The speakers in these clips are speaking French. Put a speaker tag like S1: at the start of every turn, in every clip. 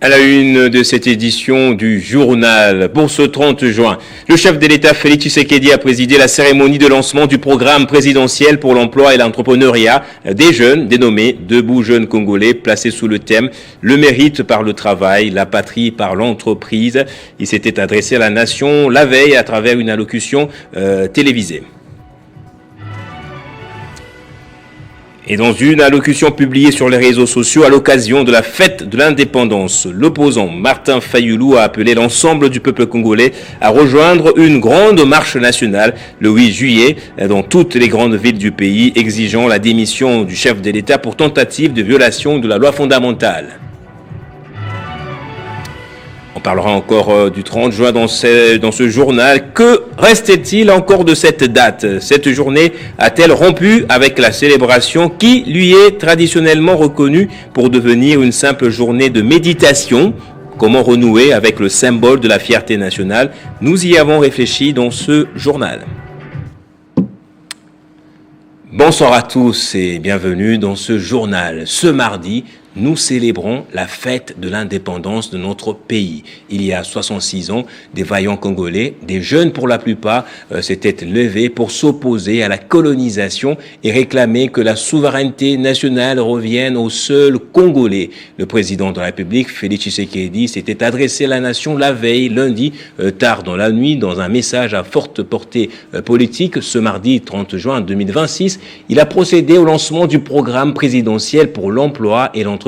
S1: À la une de cette édition du journal, pour ce 30 juin, le chef de l'État Félix Tshisekedi a présidé la cérémonie de lancement du programme présidentiel pour l'emploi et l'entrepreneuriat des jeunes, dénommé Debout Jeunes Congolais, placé sous le thème « Le mérite par le travail, la patrie par l'entreprise ». Il s'était adressé à la nation la veille à travers une allocution télévisée. Et dans une allocution publiée sur les réseaux sociaux à l'occasion de la fête de l'indépendance, l'opposant Martin Fayulu a appelé l'ensemble du peuple congolais à rejoindre une grande marche nationale le 8 juillet dans toutes les grandes villes du pays, exigeant la démission du chef de l'État pour tentative de violation de la loi fondamentale. On parlera encore du 30 juin dans ce journal. Que restait-il encore de cette date? Cette journée a-t-elle rompu avec la célébration qui lui est traditionnellement reconnue pour devenir une simple journée de méditation? Comment renouer avec le symbole de la fierté nationale? Nous y avons réfléchi dans ce journal. Bonsoir à tous et bienvenue dans ce journal. Ce mardi, nous célébrons la fête de l'indépendance de notre pays. Il y a 66 ans, des vaillants Congolais, des jeunes pour la plupart, s'étaient levés pour s'opposer à la colonisation et réclamer que la souveraineté nationale revienne aux seuls Congolais. Le président de la République, Félix Tshisekedi, s'était adressé à la nation la veille, lundi, tard dans la nuit, dans un message à forte portée politique. Ce mardi 30 juin 2026, il a procédé au lancement du programme présidentiel pour l'emploi et l'entrepreneuriat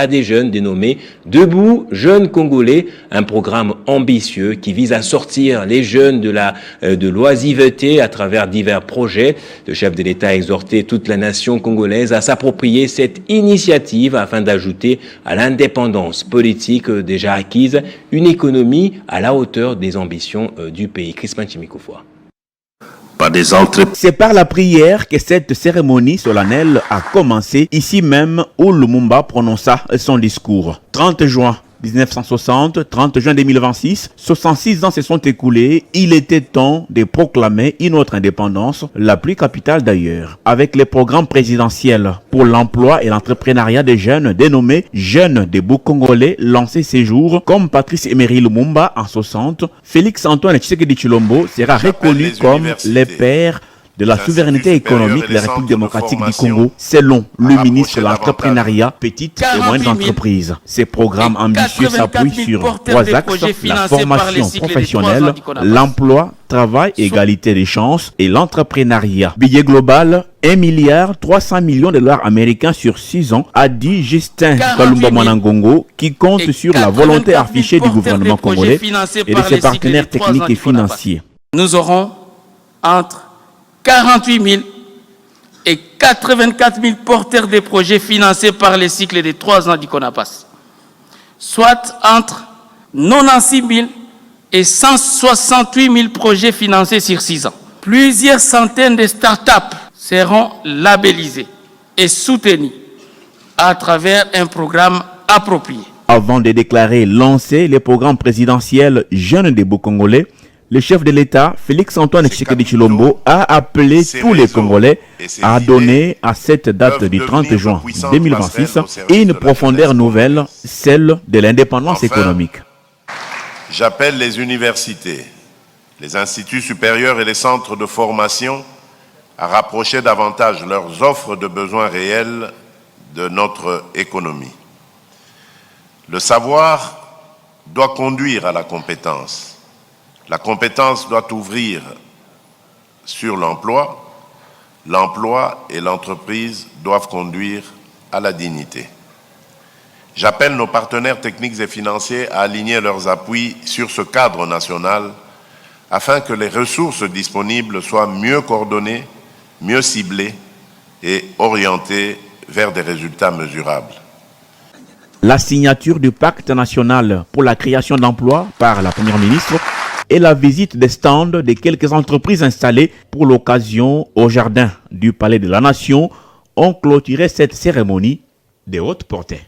S1: des jeunes dénommé Debout Jeunes Congolais, un programme ambitieux qui vise à sortir les jeunes de l'oisiveté à travers divers projets. Le chef de l'État a exhorté toute la nation congolaise à s'approprier cette initiative afin d'ajouter à l'indépendance politique déjà acquise une économie à la hauteur des ambitions du pays. Crispin Chimikoufwa.
S2: C'est par la prière que cette cérémonie solennelle a commencé, ici même où Lumumba prononça son discours. 30 juin 1960, 30 juin 2026, 66 ans se sont écoulés. Il était temps de proclamer une autre indépendance, la plus capitale d'ailleurs. Avec les programmes présidentiels pour l'emploi et l'entrepreneuriat des jeunes, dénommés Jeunes Debout Congolais, lancés ces jours, comme Patrice Emery Lumumba en 60, Félix Antoine Tshisekedi Tshilombo sera reconnu comme les pères de la souveraineté économique de la République démocratique du Congo, selon le ministre de l'entrepreneuriat, petites et moyennes entreprises. Ces programmes ambitieux s'appuient sur trois axes: la formation professionnelle, l'emploi, travail, égalité des chances et l'entrepreneuriat. Billet global, 1,3 milliard de dollars américains sur 6 ans, a dit Justin Kalumba Mwanangongo, qui compte sur la volonté affichée du gouvernement congolais et de ses partenaires techniques et financiers.
S3: Nous aurons entre 48 000 et 84 000 porteurs de projets financés par les cycles de 3 ans du CONAPAS, soit entre 96 000 et 168 000 projets financés sur 6 ans. Plusieurs centaines de start-up seront labellisées et soutenues à travers un programme approprié.
S2: Avant de déclarer lancer les programmes présidentiels Jeunes Debout Congolais, le chef de l'État, Félix Antoine Tshisekedi Tshilombo, a appelé tous les Congolais à donner à cette date du 30 juin 2026 une profondeur nouvelle, celle de l'indépendance économique.
S4: J'appelle les universités, les instituts supérieurs et les centres de formation à rapprocher davantage leurs offres de besoins réels de notre économie. Le savoir doit conduire à la compétence. La compétence doit ouvrir sur l'emploi. L'emploi et l'entreprise doivent conduire à la dignité. J'appelle nos partenaires techniques et financiers à aligner leurs appuis sur ce cadre national afin que les ressources disponibles soient mieux coordonnées, mieux ciblées et orientées vers des résultats mesurables.
S2: La signature du pacte national pour la création d'emplois par la Première ministre et la visite des stands de quelques entreprises installées pour l'occasion au jardin du Palais de la Nation ont clôturé cette cérémonie de haute portée.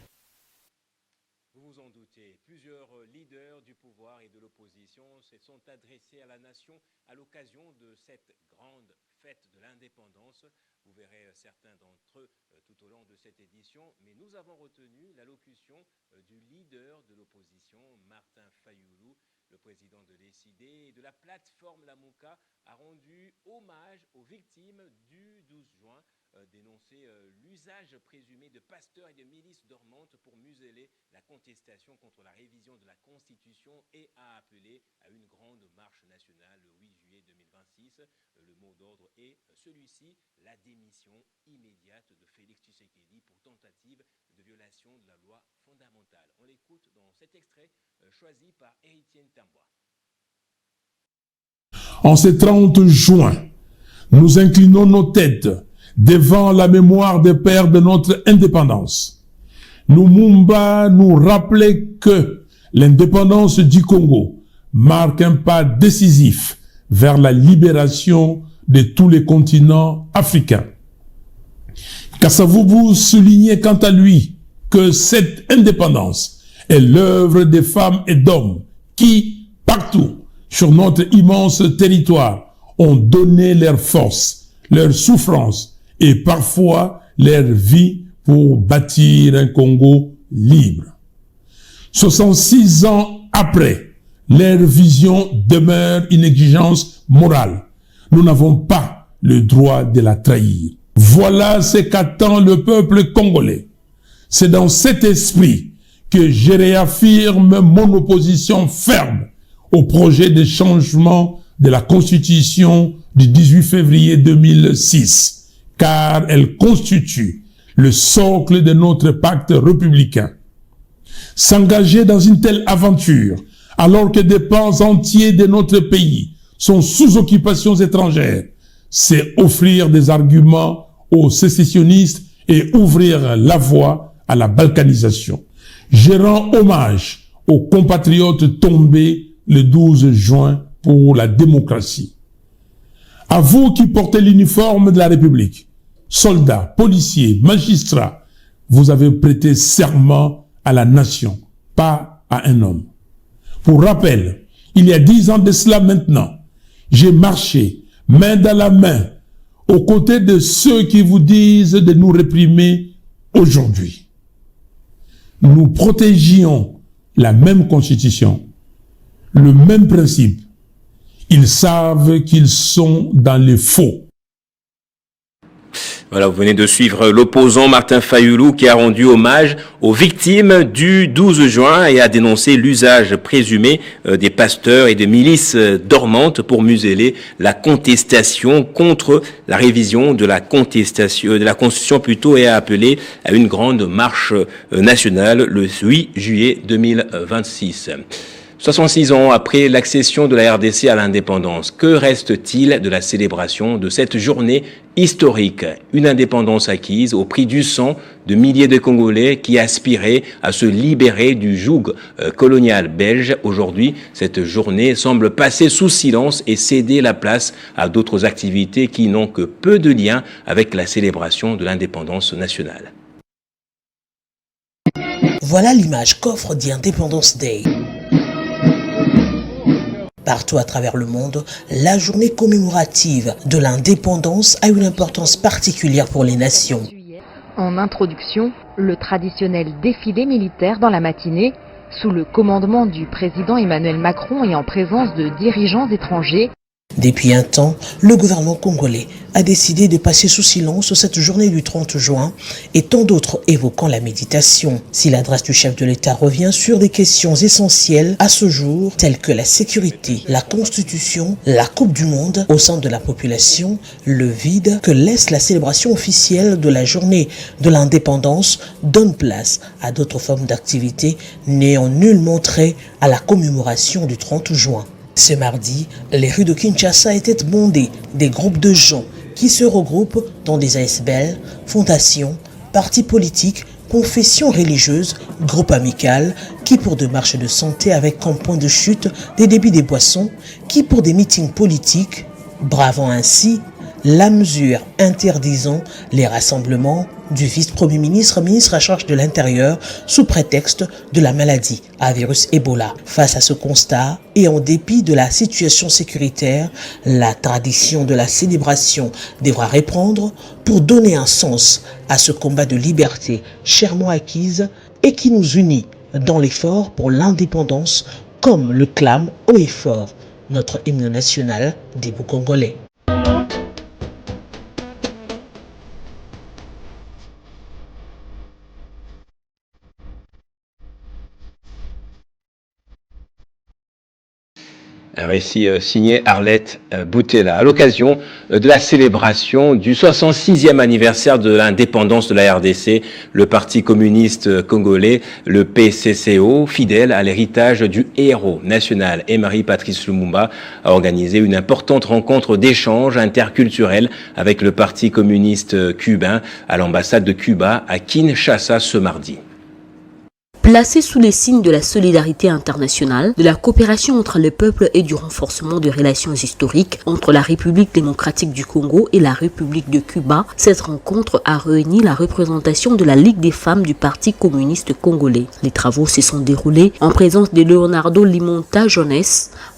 S1: Vous vous en doutez, plusieurs leaders du pouvoir et de l'opposition se sont adressés à la nation. informations à l'occasion de cette grande fête de l'indépendance. Vous verrez certains d'entre eux tout au long de cette édition, mais nous avons retenu l'allocution du leader de l'opposition, Martin Fayulu. Le président de l'ECD et de la plateforme Lamouka a rendu hommage aux victimes du 12 juin, dénoncé l'usage présumé de pasteurs et de milices dormantes pour museler la contestation contre la révision de la Constitution et a appelé à une grande marche nationale le 8 juillet 2026. Le mot d'ordre est celui-ci, la démission immédiate de Félix Tshisekedi pour tentative de violation de la loi fondamentale. On l'écoute dans cet extrait choisi par Etienne Tamboa.
S5: En ce 30 juin, nous inclinons nos têtes devant la mémoire des pères de notre indépendance. Lumumba nous rappelait que l'indépendance du Congo marque un pas décisif vers la libération de tous les continents africains. Kasavubu soulignait quant à lui que cette indépendance est l'œuvre des femmes et d'hommes qui, partout sur notre immense territoire, ont donné leur force, leur souffrance et parfois leur vie pour bâtir un Congo libre. 66 ans après, leur vision demeure une exigence morale. Nous n'avons pas le droit de la trahir. Voilà ce qu'attend le peuple congolais. C'est dans cet esprit que je réaffirme mon opposition ferme au projet de changement de la Constitution du 18 février 2006, car elle constitue le socle de notre pacte républicain. S'engager dans une telle aventure, alors que des pans entiers de notre pays sont sous occupation étrangère, c'est offrir des arguments aux sécessionnistes et ouvrir la voie à la balkanisation. Je rends hommage aux compatriotes tombés le 12 juin pour la démocratie. À vous qui portez l'uniforme de la République, soldats, policiers, magistrats, vous avez prêté serment à la nation, pas à un homme. Pour rappel, il y a 10 ans de cela maintenant, j'ai marché main dans la main aux côtés de ceux qui vous disent de nous réprimer aujourd'hui. Nous protégions la même constitution, le même principe. Ils savent qu'ils sont dans les faux.
S1: Voilà, vous venez de suivre l'opposant Martin Fayulu qui a rendu hommage aux victimes du 12 juin et a dénoncé l'usage présumé des pasteurs et des milices dormantes pour museler la contestation contre la révision de la Constitution plutôt, et a appelé à une grande marche nationale le 8 juillet 2026. 66 ans après l'accession de la RDC à l'indépendance, que reste-t-il de la célébration de cette journée historique? Une indépendance acquise au prix du sang de milliers de Congolais qui aspiraient à se libérer du joug colonial belge. Aujourd'hui, cette journée semble passer sous silence et céder la place à d'autres activités qui n'ont que peu de lien avec la célébration de l'indépendance nationale.
S6: Voilà l'image qu'offre The Independence Day. Partout à travers le monde, la journée commémorative de l'indépendance a une importance particulière pour les nations.
S7: En introduction, le traditionnel défilé militaire dans la matinée, sous le commandement du président Emmanuel Macron et en présence de dirigeants étrangers.
S6: Depuis un temps, le gouvernement congolais a décidé de passer sous silence cette journée du 30 juin et tant d'autres évoquant la méditation. Si l'adresse du chef de l'État revient sur des questions essentielles à ce jour, telles que la sécurité, la Constitution, la Coupe du Monde au sein de la population, le vide que laisse la célébration officielle de la journée de l'indépendance donne place à d'autres formes d'activités n'ayant nullement trait à la commémoration du 30 juin. Ce mardi, les rues de Kinshasa étaient bondées des groupes de gens qui se regroupent dans des ASBL, fondations, partis politiques, confessions religieuses, groupes amicaux, qui pour des marches de santé avec comme point de chute des débits des boissons, qui pour des meetings politiques, bravant ainsi la mesure interdisant les rassemblements du vice-premier ministre, ministre à charge de l'Intérieur, sous prétexte de la maladie à virus Ebola. Face à ce constat, et en dépit de la situation sécuritaire, la tradition de la célébration devra reprendre pour donner un sens à ce combat de liberté chèrement acquise et qui nous unit dans l'effort pour l'indépendance, comme le clame haut et fort notre hymne national des Congolais.
S1: Un récit signé Arlette Boutella à l'occasion de la célébration du 66e anniversaire de l'indépendance de la RDC. Le Parti communiste congolais, le PCCO, fidèle à l'héritage du héros national Emery Patrice Lumumba, a organisé une importante rencontre d'échange interculturel avec le Parti communiste cubain à l'ambassade de Cuba à Kinshasa ce mardi.
S8: Placé sous les signes de la solidarité internationale, de la coopération entre les peuples et du renforcement des relations historiques entre la République démocratique du Congo et la République de Cuba, cette rencontre a réuni la représentation de la Ligue des femmes du Parti communiste congolais. Les travaux se sont déroulés en présence de Leonardo Limonta Jones,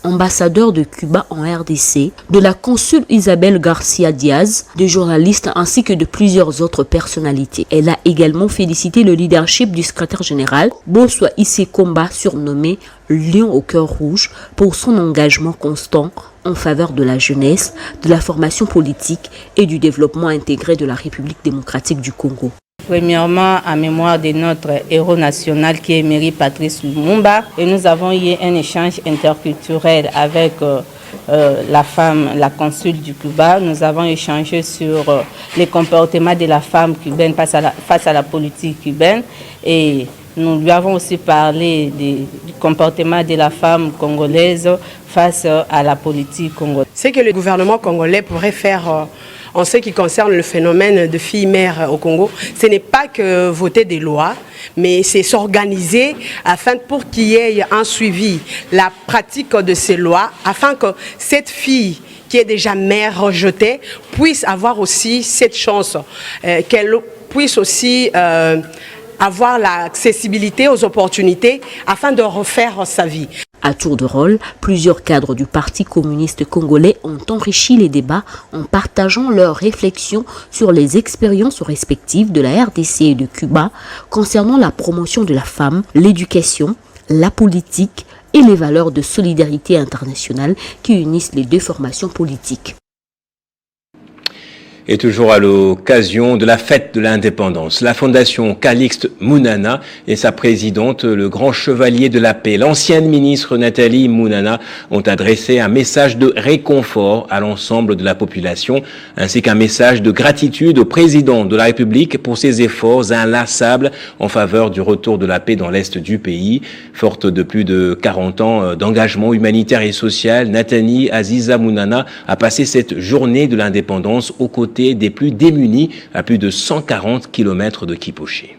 S8: ambassadeur de Cuba en RDC, de la consul Isabelle Garcia Diaz, de journalistes ainsi que de plusieurs autres personnalités. Elle a également félicité le leadership du secrétaire général Boswa Isekomba, surnommé Lion au cœur rouge, pour son engagement constant en faveur de la jeunesse, de la formation politique et du développement intégré de la République démocratique du Congo.
S9: Premièrement, en mémoire de notre héros national qui est Emery Patrice Lumumba, et nous avons eu un échange interculturel avec la femme, la consul du Cuba. Nous avons échangé sur les comportements de la femme cubaine face à la politique cubaine, et nous lui avons aussi parlé du comportement de la femme congolaise face à la politique congolaise.
S10: Ce que le gouvernement congolais pourrait faire en ce qui concerne le phénomène de filles-mères au Congo, ce n'est pas que voter des lois, mais c'est s'organiser afin pour qu'il y ait un suivi, la pratique de ces lois, afin que cette fille qui est déjà mère rejetée puisse avoir aussi cette chance, qu'elle puisse aussi avoir l'accessibilité aux opportunités afin de refaire sa vie.
S8: À tour de rôle, plusieurs cadres du Parti communiste congolais ont enrichi les débats en partageant leurs réflexions sur les expériences respectives de la RDC et de Cuba concernant la promotion de la femme, l'éducation, la politique et les valeurs de solidarité internationale qui unissent les deux formations politiques.
S1: Et toujours à l'occasion de la fête de l'indépendance, la Fondation Calixte Mounana et sa présidente, le grand chevalier de la paix, l'ancienne ministre Nathalie Mounana, ont adressé un message de réconfort à l'ensemble de la population, ainsi qu'un message de gratitude au président de la République pour ses efforts inlassables en faveur du retour de la paix dans l'Est du pays. Forte de plus de 40 ans d'engagement humanitaire et social, Nathalie Aziza Mounana a passé cette journée de l'indépendance aux côtés des plus démunis à plus de 140 km de Kipoché.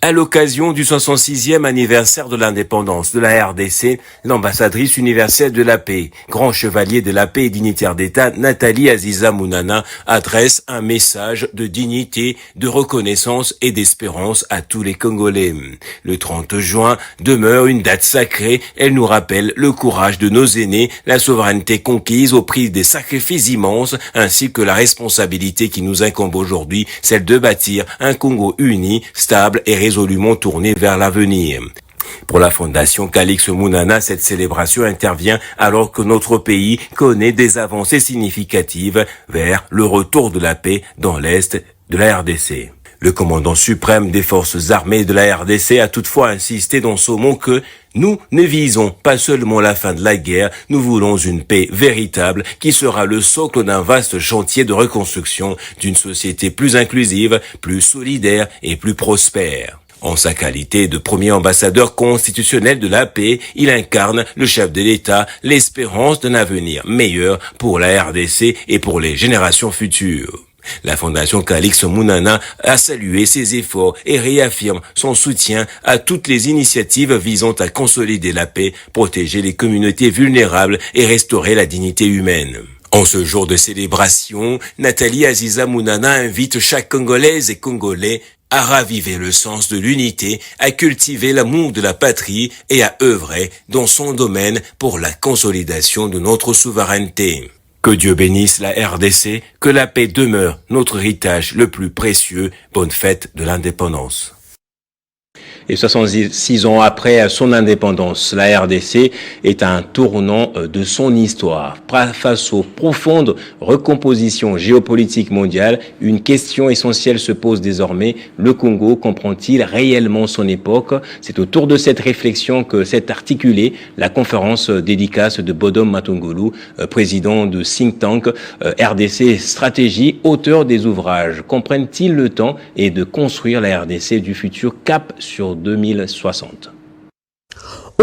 S1: À l'occasion du 66e anniversaire de l'indépendance de la RDC, l'ambassadrice universelle de la paix, grand chevalier de la paix et dignitaire d'État, Nathalie Aziza Mounana, adresse un message de dignité, de reconnaissance et d'espérance à tous les Congolais. Le 30 juin demeure une date sacrée. Elle nous rappelle le courage de nos aînés, la souveraineté conquise au prix des sacrifices immenses, ainsi que la responsabilité qui nous incombe aujourd'hui, celle de bâtir un Congo uni, stable et résolument tourné vers l'avenir. Pour la Fondation Calixte Mounana, cette célébration intervient alors que notre pays connaît des avancées significatives vers le retour de la paix dans l'Est de la RDC. Le commandant suprême des forces armées de la RDC a toutefois insisté dans ce mot que nous ne visons pas seulement la fin de la guerre, nous voulons une paix véritable qui sera le socle d'un vaste chantier de reconstruction d'une société plus inclusive, plus solidaire et plus prospère. En sa qualité de premier ambassadeur constitutionnel de la paix, il incarne, le chef de l'État, l'espérance d'un avenir meilleur pour la RDC et pour les générations futures. La Fondation Calixte Mounana a salué ses efforts et réaffirme son soutien à toutes les initiatives visant à consolider la paix, protéger les communautés vulnérables et restaurer la dignité humaine. En ce jour de célébration, Nathalie Aziza Mounana invite chaque Congolaise et Congolais à raviver le sens de l'unité, à cultiver l'amour de la patrie et à œuvrer dans son domaine pour la consolidation de notre souveraineté. Que Dieu bénisse la RDC, que la paix demeure notre héritage le plus précieux. Bonne fête de l'indépendance. Et 66 ans après son indépendance, la RDC est à un tournant de son histoire. Face aux profondes recompositions géopolitiques mondiales, une question essentielle se pose désormais. Le Congo comprend-il réellement son époque? C'est autour de cette réflexion que s'est articulée la conférence dédicace de Bodom Matungulu, président de think tank RDC Stratégie, auteur des ouvrages. Comprennent-ils le temps et de construire la RDC du futur cap sur 2060.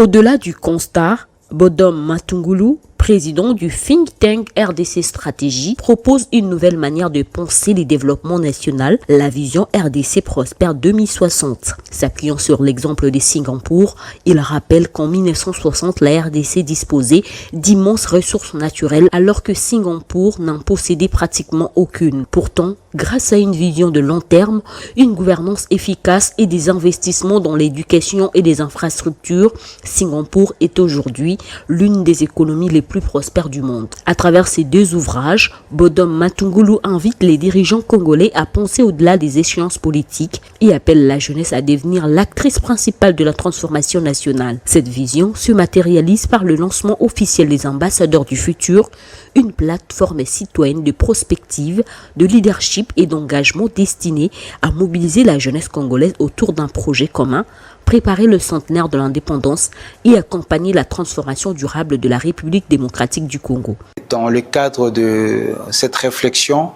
S8: Au-delà du constat, Bodom Matungulu, président du think tank RDC Stratégie, propose une nouvelle manière de penser les développements nationaux, la vision RDC Prospère 2060. S'appuyant sur l'exemple de Singapour, il rappelle qu'en 1960, la RDC disposait d'immenses ressources naturelles alors que Singapour n'en possédait pratiquement aucune. Pourtant, grâce à une vision de long terme, une gouvernance efficace et des investissements dans l'éducation et les infrastructures, Singapour est aujourd'hui l'une des économies les plus prospères du monde. À travers ces deux ouvrages, Bodom Matungulu invite les dirigeants congolais à penser au-delà des échéances politiques et appelle la jeunesse à devenir l'actrice principale de la transformation nationale. Cette vision se matérialise par le lancement officiel des ambassadeurs du futur, une plateforme citoyenne de prospective, de leadership et d'engagement destinée à mobiliser la jeunesse congolaise autour d'un projet commun, préparer le centenaire de l'indépendance et accompagner la transformation durable de la République démocratique du Congo.
S11: Dans le cadre de cette réflexion,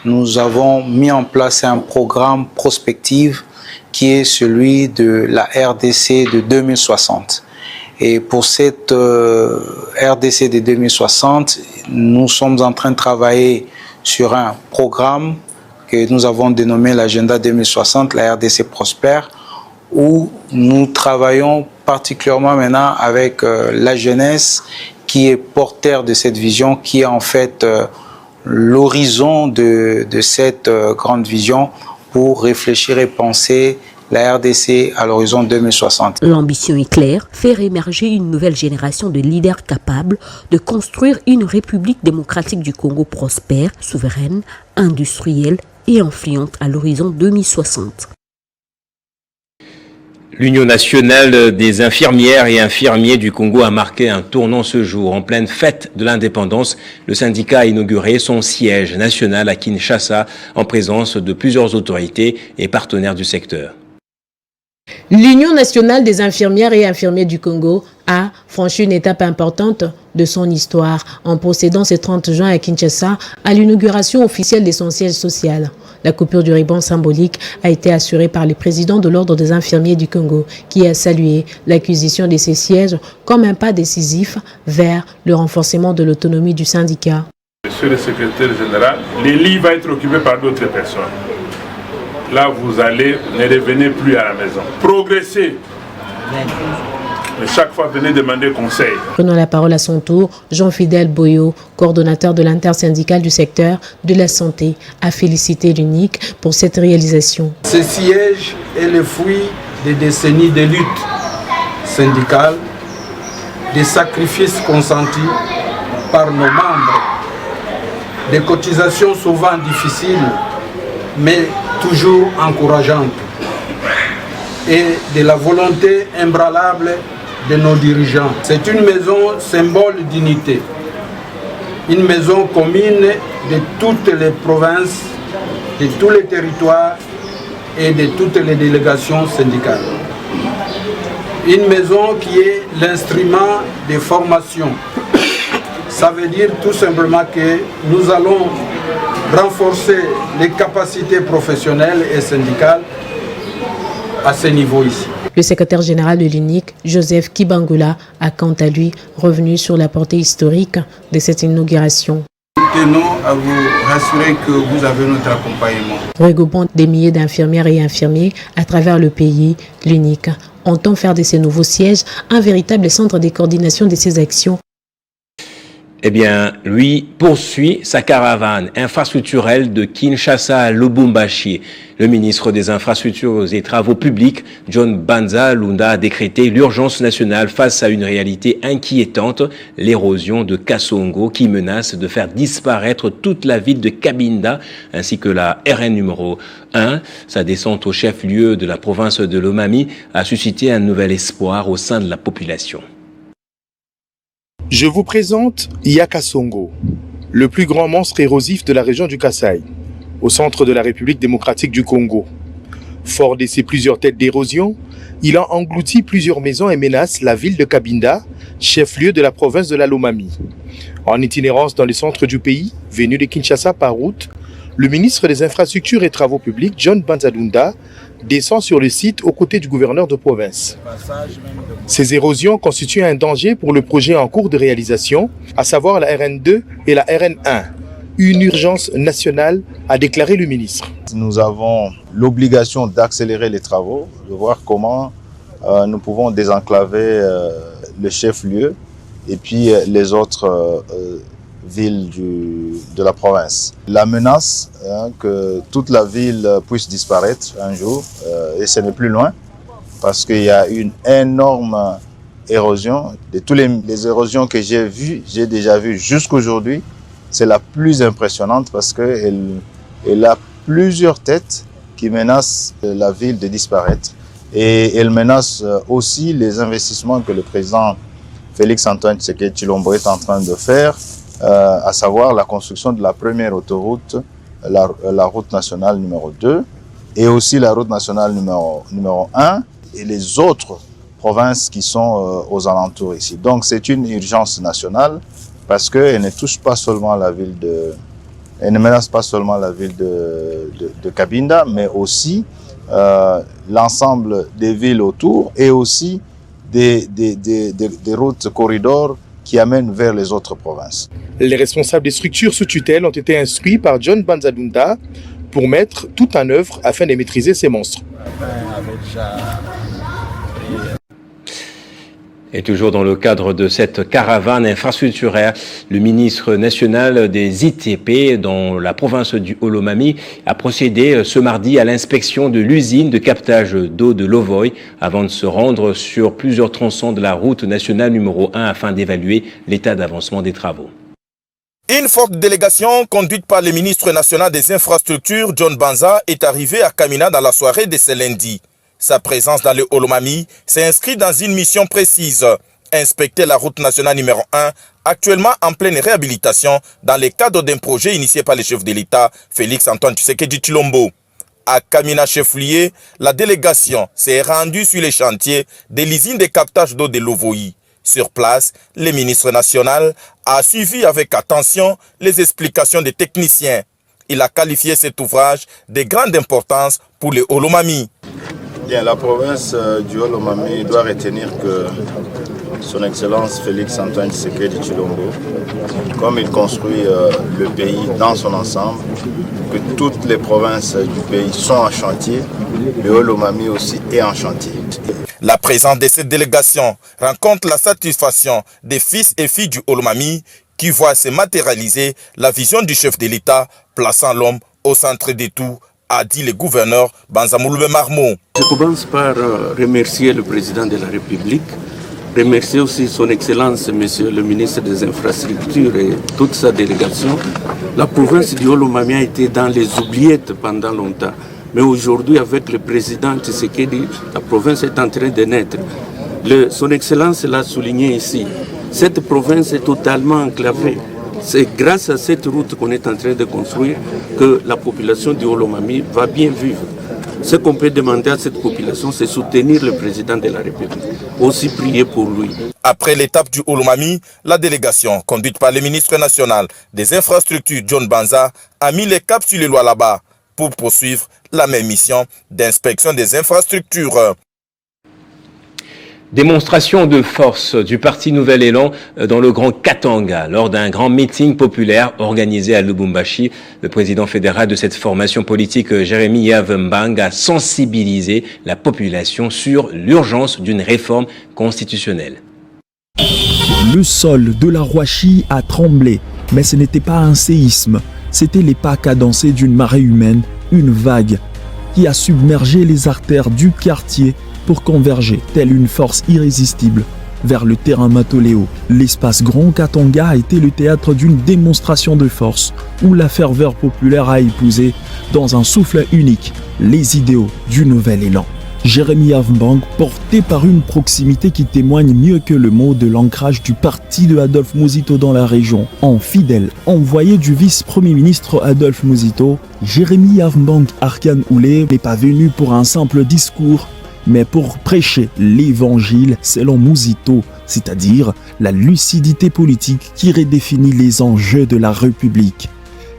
S11: nous avons mis en place un programme prospective qui est celui de la RDC de 2060. Et pour cette RDC de 2060, nous sommes en train de travailler sur un programme que nous avons dénommé l'agenda 2060, la RDC Prospère, où nous travaillons particulièrement maintenant avec la jeunesse qui est porteur de cette vision, qui est en fait l'horizon de cette grande vision pour réfléchir et penser la RDC à l'horizon 2060.
S8: L'ambition est claire, faire émerger une nouvelle génération de leaders capables de construire une République démocratique du Congo prospère, souveraine, industrielle et influente à l'horizon 2060.
S1: L'Union nationale des infirmières et infirmiers du Congo a marqué un tournant ce jour. En pleine fête de l'indépendance, le syndicat a inauguré son siège national à Kinshasa en présence de plusieurs autorités et partenaires du secteur.
S12: L'Union nationale des infirmières et infirmiers du Congo a franchi une étape importante de son histoire en procédant ce 30 juin à Kinshasa à l'inauguration officielle de son siège social. La coupure du ruban symbolique a été assurée par le président de l'Ordre des infirmiers du Congo qui a salué l'acquisition de ces sièges comme un pas décisif vers le renforcement de l'autonomie du syndicat.
S13: Monsieur le secrétaire général, le lit va être occupé par d'autres personnes. Là, vous allez, ne revenez plus à la maison. Progressez. Mais chaque fois, venez demander conseil.
S12: Prenant la parole à son tour, Jean-Fidèle Boyo, coordonnateur de l'intersyndicale du secteur de la santé, a félicité l'UNIC pour cette réalisation.
S14: Ce siège est le fruit des décennies de lutte syndicale, des sacrifices consentis par nos membres, des cotisations souvent difficiles, mais toujours encourageante, et de la volonté imbranlable de nos dirigeants. C'est une maison symbole d'unité, une maison commune de toutes les provinces, de tous les territoires et de toutes les délégations syndicales. Une maison qui est l'instrument de formation. Ça veut dire tout simplement que nous allons renforcer les capacités professionnelles et syndicales à ce niveau ici.
S12: Le secrétaire général de l'UNIC, Joseph Kibangula, a quant à lui revenu sur la portée historique de cette inauguration.
S14: Nous tenons à vous rassurer que vous avez notre accompagnement.
S12: Regroupant des milliers d'infirmières et infirmiers à travers le pays, l'UNIC entend faire de ces nouveaux sièges un véritable centre de coordination de ses actions.
S1: Eh bien, lui poursuit sa caravane infrastructurelle de Kinshasa à Lubumbashi. Le ministre des Infrastructures et Travaux publics, John Banza Lunda, a décrété l'urgence nationale face à une réalité inquiétante, l'érosion de Kasongo qui menace de faire disparaître toute la ville de Cabinda ainsi que la RN numéro 1. Sa descente au chef-lieu de la province de Lomami a suscité un nouvel espoir au sein de la population.
S15: Je vous présente Yakasongo, le plus grand monstre érosif de la région du Kasaï, au centre de la République démocratique du Congo. Fort de ses plusieurs têtes d'érosion, il a englouti plusieurs maisons et menace la ville de Cabinda, chef-lieu de la province de la Lomami. En itinérance dans le centre du pays, venu de Kinshasa par route, le ministre des Infrastructures et Travaux publics, John Banza Lunda, descend sur le site aux côtés du gouverneur de province. Ces érosions constituent un danger pour le projet en cours de réalisation, à savoir la RN2 et la RN1. Une urgence nationale, a déclaré le ministre.
S16: Nous avons l'obligation d'accélérer les travaux, de voir comment nous pouvons désenclaver le chef-lieu et puis les autres villes de la province. La menace que toute la ville puisse disparaître un jour, et ce n'est plus loin, parce qu'il y a une énorme érosion. De toutes les érosions que j'ai déjà vues jusqu'aujourd'hui, c'est la plus impressionnante parce qu'elle a plusieurs têtes qui menacent la ville de disparaître. Et elle menace aussi les investissements que le président Félix-Antoine Tshisekedi Tshilombo est en train de faire, à savoir la construction de la première autoroute, la route nationale numéro 2, et aussi la route nationale numéro 1, et les autres provinces qui sont aux alentours ici. Donc c'est une urgence nationale parce qu'elle ne touche pas seulement la ville elle ne menace pas seulement la ville de Cabinda, mais aussi l'ensemble des villes autour et aussi des routes corridors qui amènent vers les autres provinces.
S15: Les responsables des structures sous tutelle ont été instruits par John Banza Lunda pour mettre tout en œuvre afin de maîtriser ces monstres.
S1: Et toujours dans le cadre de cette caravane infrastructuraire, le ministre national des ITP dans la province du Olomami a procédé ce mardi à l'inspection de l'usine de captage d'eau de Lovoy avant de se rendre sur plusieurs tronçons de la route nationale numéro 1 afin d'évaluer l'état d'avancement des travaux.
S17: Une forte délégation conduite par le ministre national des Infrastructures, John Banza, est arrivée à Kamina dans la soirée de ce lundi. Sa présence dans le Olomami s'inscrit dans une mission précise, inspecter la route nationale numéro 1, actuellement en pleine réhabilitation dans le cadre d'un projet initié par le chef de l'État, Félix-Antoine Tshisekedi Tshilombo. À Kamina Cheflier, la délégation s'est rendue sur les chantiers de l'usine de captage d'eau de Lovoy. Sur place, le ministre national a suivi avec attention les explications des techniciens. Il a qualifié cet ouvrage de grande importance pour le Olomami.
S16: Bien, la province du Olomami doit retenir que son Excellence Félix-Antoine Tshisekedi Tshilombo, comme il construit le pays dans son ensemble, que toutes les provinces du pays sont en chantier, le Olomami aussi est en chantier.
S17: La présence de cette délégation rencontre la satisfaction des fils et filles du Olomami qui voient se matérialiser la vision du chef de l'État plaçant l'homme au centre de tout, a dit le gouverneur Banza Mouloube Marmo.
S18: Je commence par remercier le président de la République, remercier aussi son Excellence, Monsieur le ministre des Infrastructures et toute sa délégation. La province du Olomami a été dans les oubliettes pendant longtemps. Mais aujourd'hui, avec le président Tshisekedi, la province est en train de naître. Son Excellence l'a souligné ici. Cette province est totalement enclavée. C'est grâce à cette route qu'on est en train de construire que la population du Olomami va bien vivre. Ce qu'on peut demander à cette population, c'est soutenir le président de la République, aussi prier pour lui.
S17: Après l'étape du Olomami, la délégation, conduite par le ministre national des Infrastructures, John Banza, a mis les caps sur les lois là-bas pour poursuivre la même mission d'inspection des infrastructures.
S1: Démonstration de force du parti Nouvel Élan dans le Grand Katanga. Lors d'un grand meeting populaire organisé à Lubumbashi, le président fédéral de cette formation politique, Jérémy Yavembang, a sensibilisé la population sur l'urgence d'une réforme constitutionnelle.
S19: Le sol de la Rouachi a tremblé, mais ce n'était pas un séisme, c'était les pas cadencés d'une marée humaine, une vague qui a submergé les artères du quartier pour converger, telle une force irrésistible, vers le terrain Matoléo. L'espace Grand Katanga a été le théâtre d'une démonstration de force où la ferveur populaire a épousé, dans un souffle unique, les idéaux du nouvel élan. Jérémy Avmbang, porté par une proximité qui témoigne mieux que le mot de l'ancrage du parti de Adolphe Muzito dans la région. En fidèle envoyé du vice-premier ministre Adolphe Muzito, Jérémy Avmbang Arkan Oulé n'est pas venu pour un simple discours, mais pour prêcher l'évangile selon Muzito, c'est-à-dire la lucidité politique qui redéfinit les enjeux de la République.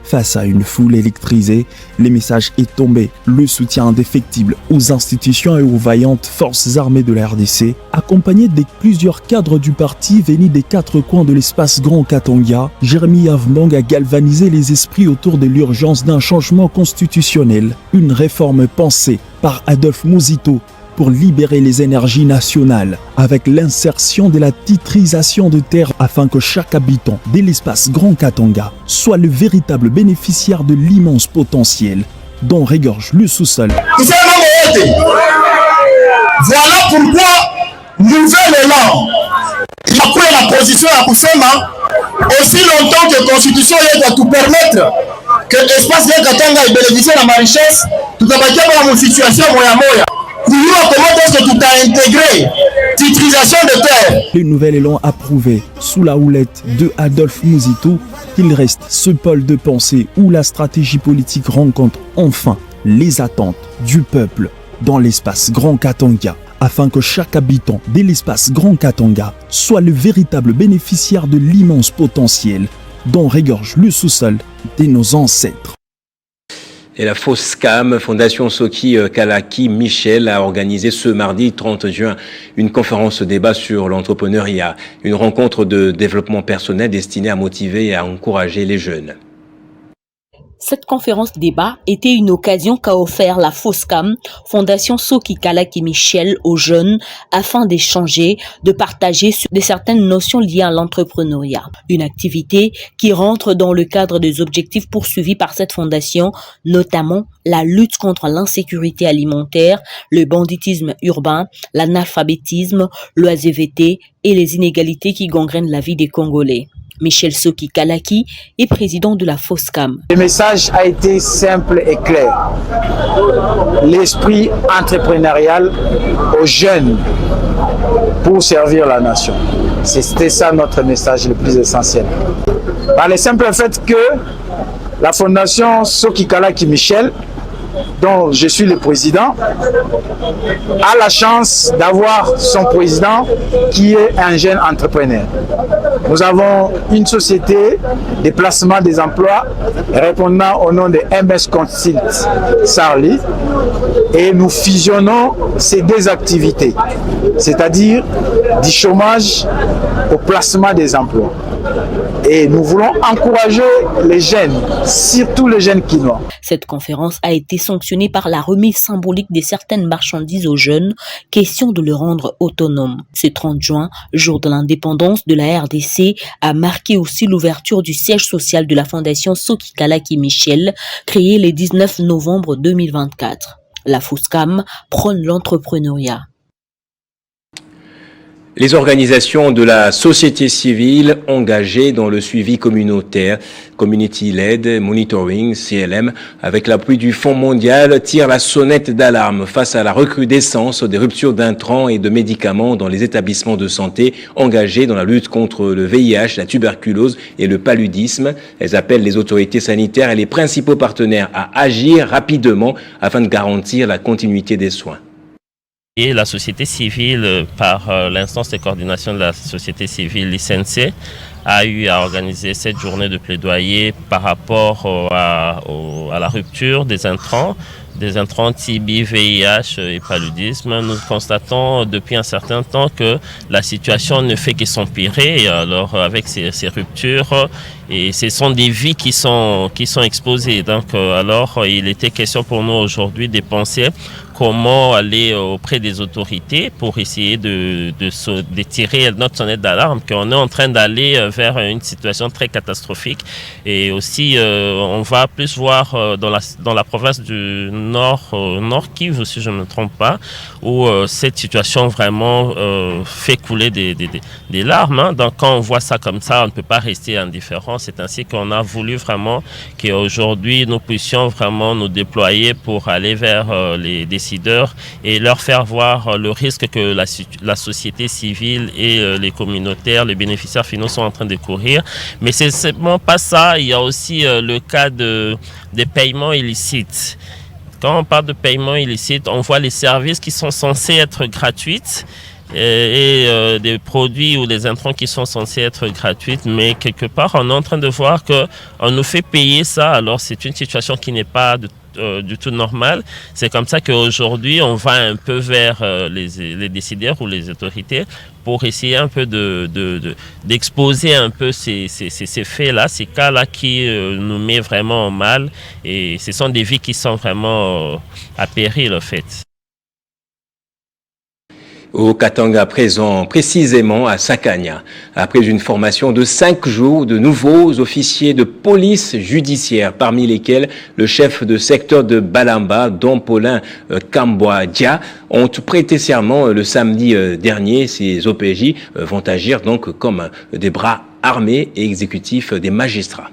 S19: Face à une foule électrisée, le message est tombé, le soutien indéfectible aux institutions et aux vaillantes forces armées de la RDC, accompagné de plusieurs cadres du parti venus des quatre coins de l'espace Grand Katanga. Jérémy Avmbang a galvanisé les esprits autour de l'urgence d'un changement constitutionnel, une réforme pensée par Adolphe Muzito pour libérer les énergies nationales, avec l'insertion de la titrisation de terre afin que chaque habitant de l'espace Grand Katanga soit le véritable bénéficiaire de l'immense potentiel dont regorge le sous-sol.
S20: Voilà pourquoi nouvel élan. Il a pris la position à Kusema aussi longtemps que la constitution doit tout permettre que l'espace Grand Katanga bénéficie de la richesse, tout à fait dans une situation moya moya. Comment est-ce que tout a intégré titrisation de terre?
S19: Le nouvel élan approuvé sous la houlette de Adolphe Muzito, qu'il reste ce pôle de pensée où la stratégie politique rencontre enfin les attentes du peuple dans l'espace Grand Katanga, afin que chaque habitant de l'espace Grand Katanga soit le véritable bénéficiaire de l'immense potentiel dont regorge le sous-sol de nos ancêtres.
S1: Et la FOSCAM, Fondation Soki Kalaki Michel, a organisé ce mardi 30 juin une conférence débat sur l'entrepreneuriat, une rencontre de développement personnel destinée à motiver et à encourager les jeunes.
S8: Cette conférence débat était une occasion qu'a offert la FOSCAM, Fondation Soki Kalaki Michel, aux jeunes afin d'échanger, de partager sur certaines notions liées à l'entrepreneuriat. Une activité qui rentre dans le cadre des objectifs poursuivis par cette fondation, notamment la lutte contre l'insécurité alimentaire, le banditisme urbain, l'analphabétisme, l'OASVT et les inégalités qui gangrènent la vie des Congolais. Michel Soki Kalaki est président de la FOSCAM.
S11: Le message a été simple et clair. L'esprit entrepreneurial aux jeunes pour servir la nation. C'était ça notre message le plus essentiel. Par le simple fait que la fondation Soki Kalaki Michel, dont je suis le président, a la chance d'avoir son président qui est un jeune entrepreneur. Nous avons une société de placement des emplois répondant au nom de MS Consult Sarli et nous fusionnons ces deux activités, c'est-à-dire du chômage au placement des emplois. Et nous voulons encourager les jeunes, surtout les jeunes quinois.
S8: Cette conférence a été sanctionnée par la remise symbolique de certaines marchandises aux jeunes, question de les rendre autonomes. Ce 30 juin, jour de l'indépendance de la RDC, a marqué aussi l'ouverture du siège social de la Fondation Soki Kalaki Michel, créée le 19 novembre 2024. La FOSCAM prône l'entrepreneuriat.
S1: Les organisations de la société civile engagées dans le suivi communautaire, Community Led Monitoring, CLM, avec l'appui du Fonds mondial, tirent la sonnette d'alarme face à la recrudescence des ruptures d'intrants et de médicaments dans les établissements de santé engagés dans la lutte contre le VIH, la tuberculose et le paludisme. Elles appellent les autorités sanitaires et les principaux partenaires à agir rapidement afin de garantir la continuité des soins.
S21: Et la société civile, par l'instance de coordination de la société civile, l'ICNC, a eu à organiser cette journée de plaidoyer par rapport à la rupture des intrants des intrants TB, VIH et paludisme. Nous constatons depuis un certain temps que la situation ne fait que s'empirer. Alors avec ces ruptures, et ce sont des vies qui sont exposées. Donc alors il était question pour nous aujourd'hui de penser comment aller auprès des autorités pour essayer de tirer notre sonnette d'alarme, qu'on est en train d'aller vers une situation très catastrophique. Et aussi, on va plus voir dans la province du Nord Kivu, si je ne me trompe pas, où cette situation vraiment fait couler des larmes. Hein. Donc quand on voit ça comme ça, on ne peut pas rester indifférent. C'est ainsi qu'on a voulu vraiment qu'aujourd'hui, nous puissions vraiment nous déployer pour aller vers les décideurs et leur faire voir le risque que la société civile et les communautaires, les bénéficiaires finaux sont en train de courir. Mais c'est simplement pas ça, il y a aussi le cas des paiements illicites. Quand on parle de paiements illicites, on voit les services qui sont censés être gratuits et des produits ou des intrants qui sont censés être gratuits, mais quelque part on est en train de voir qu'on nous fait payer ça. Alors c'est une situation qui n'est pas du tout normal. C'est comme ça qu'aujourd'hui on va un peu vers les décideurs ou les autorités pour essayer un peu d'exposer un peu ces faits-là, ces cas-là qui nous met vraiment en mal, et ce sont des vies qui sont vraiment à péril en fait.
S1: Au Katanga présent, précisément à Sakanya. Après une formation de 5 jours, de nouveaux officiers de police judiciaire, parmi lesquels le chef de secteur de Balamba, Don Paulin Kamboadja, ont prêté serment le samedi dernier. Ces OPJ vont agir donc comme des bras armés et exécutifs des magistrats.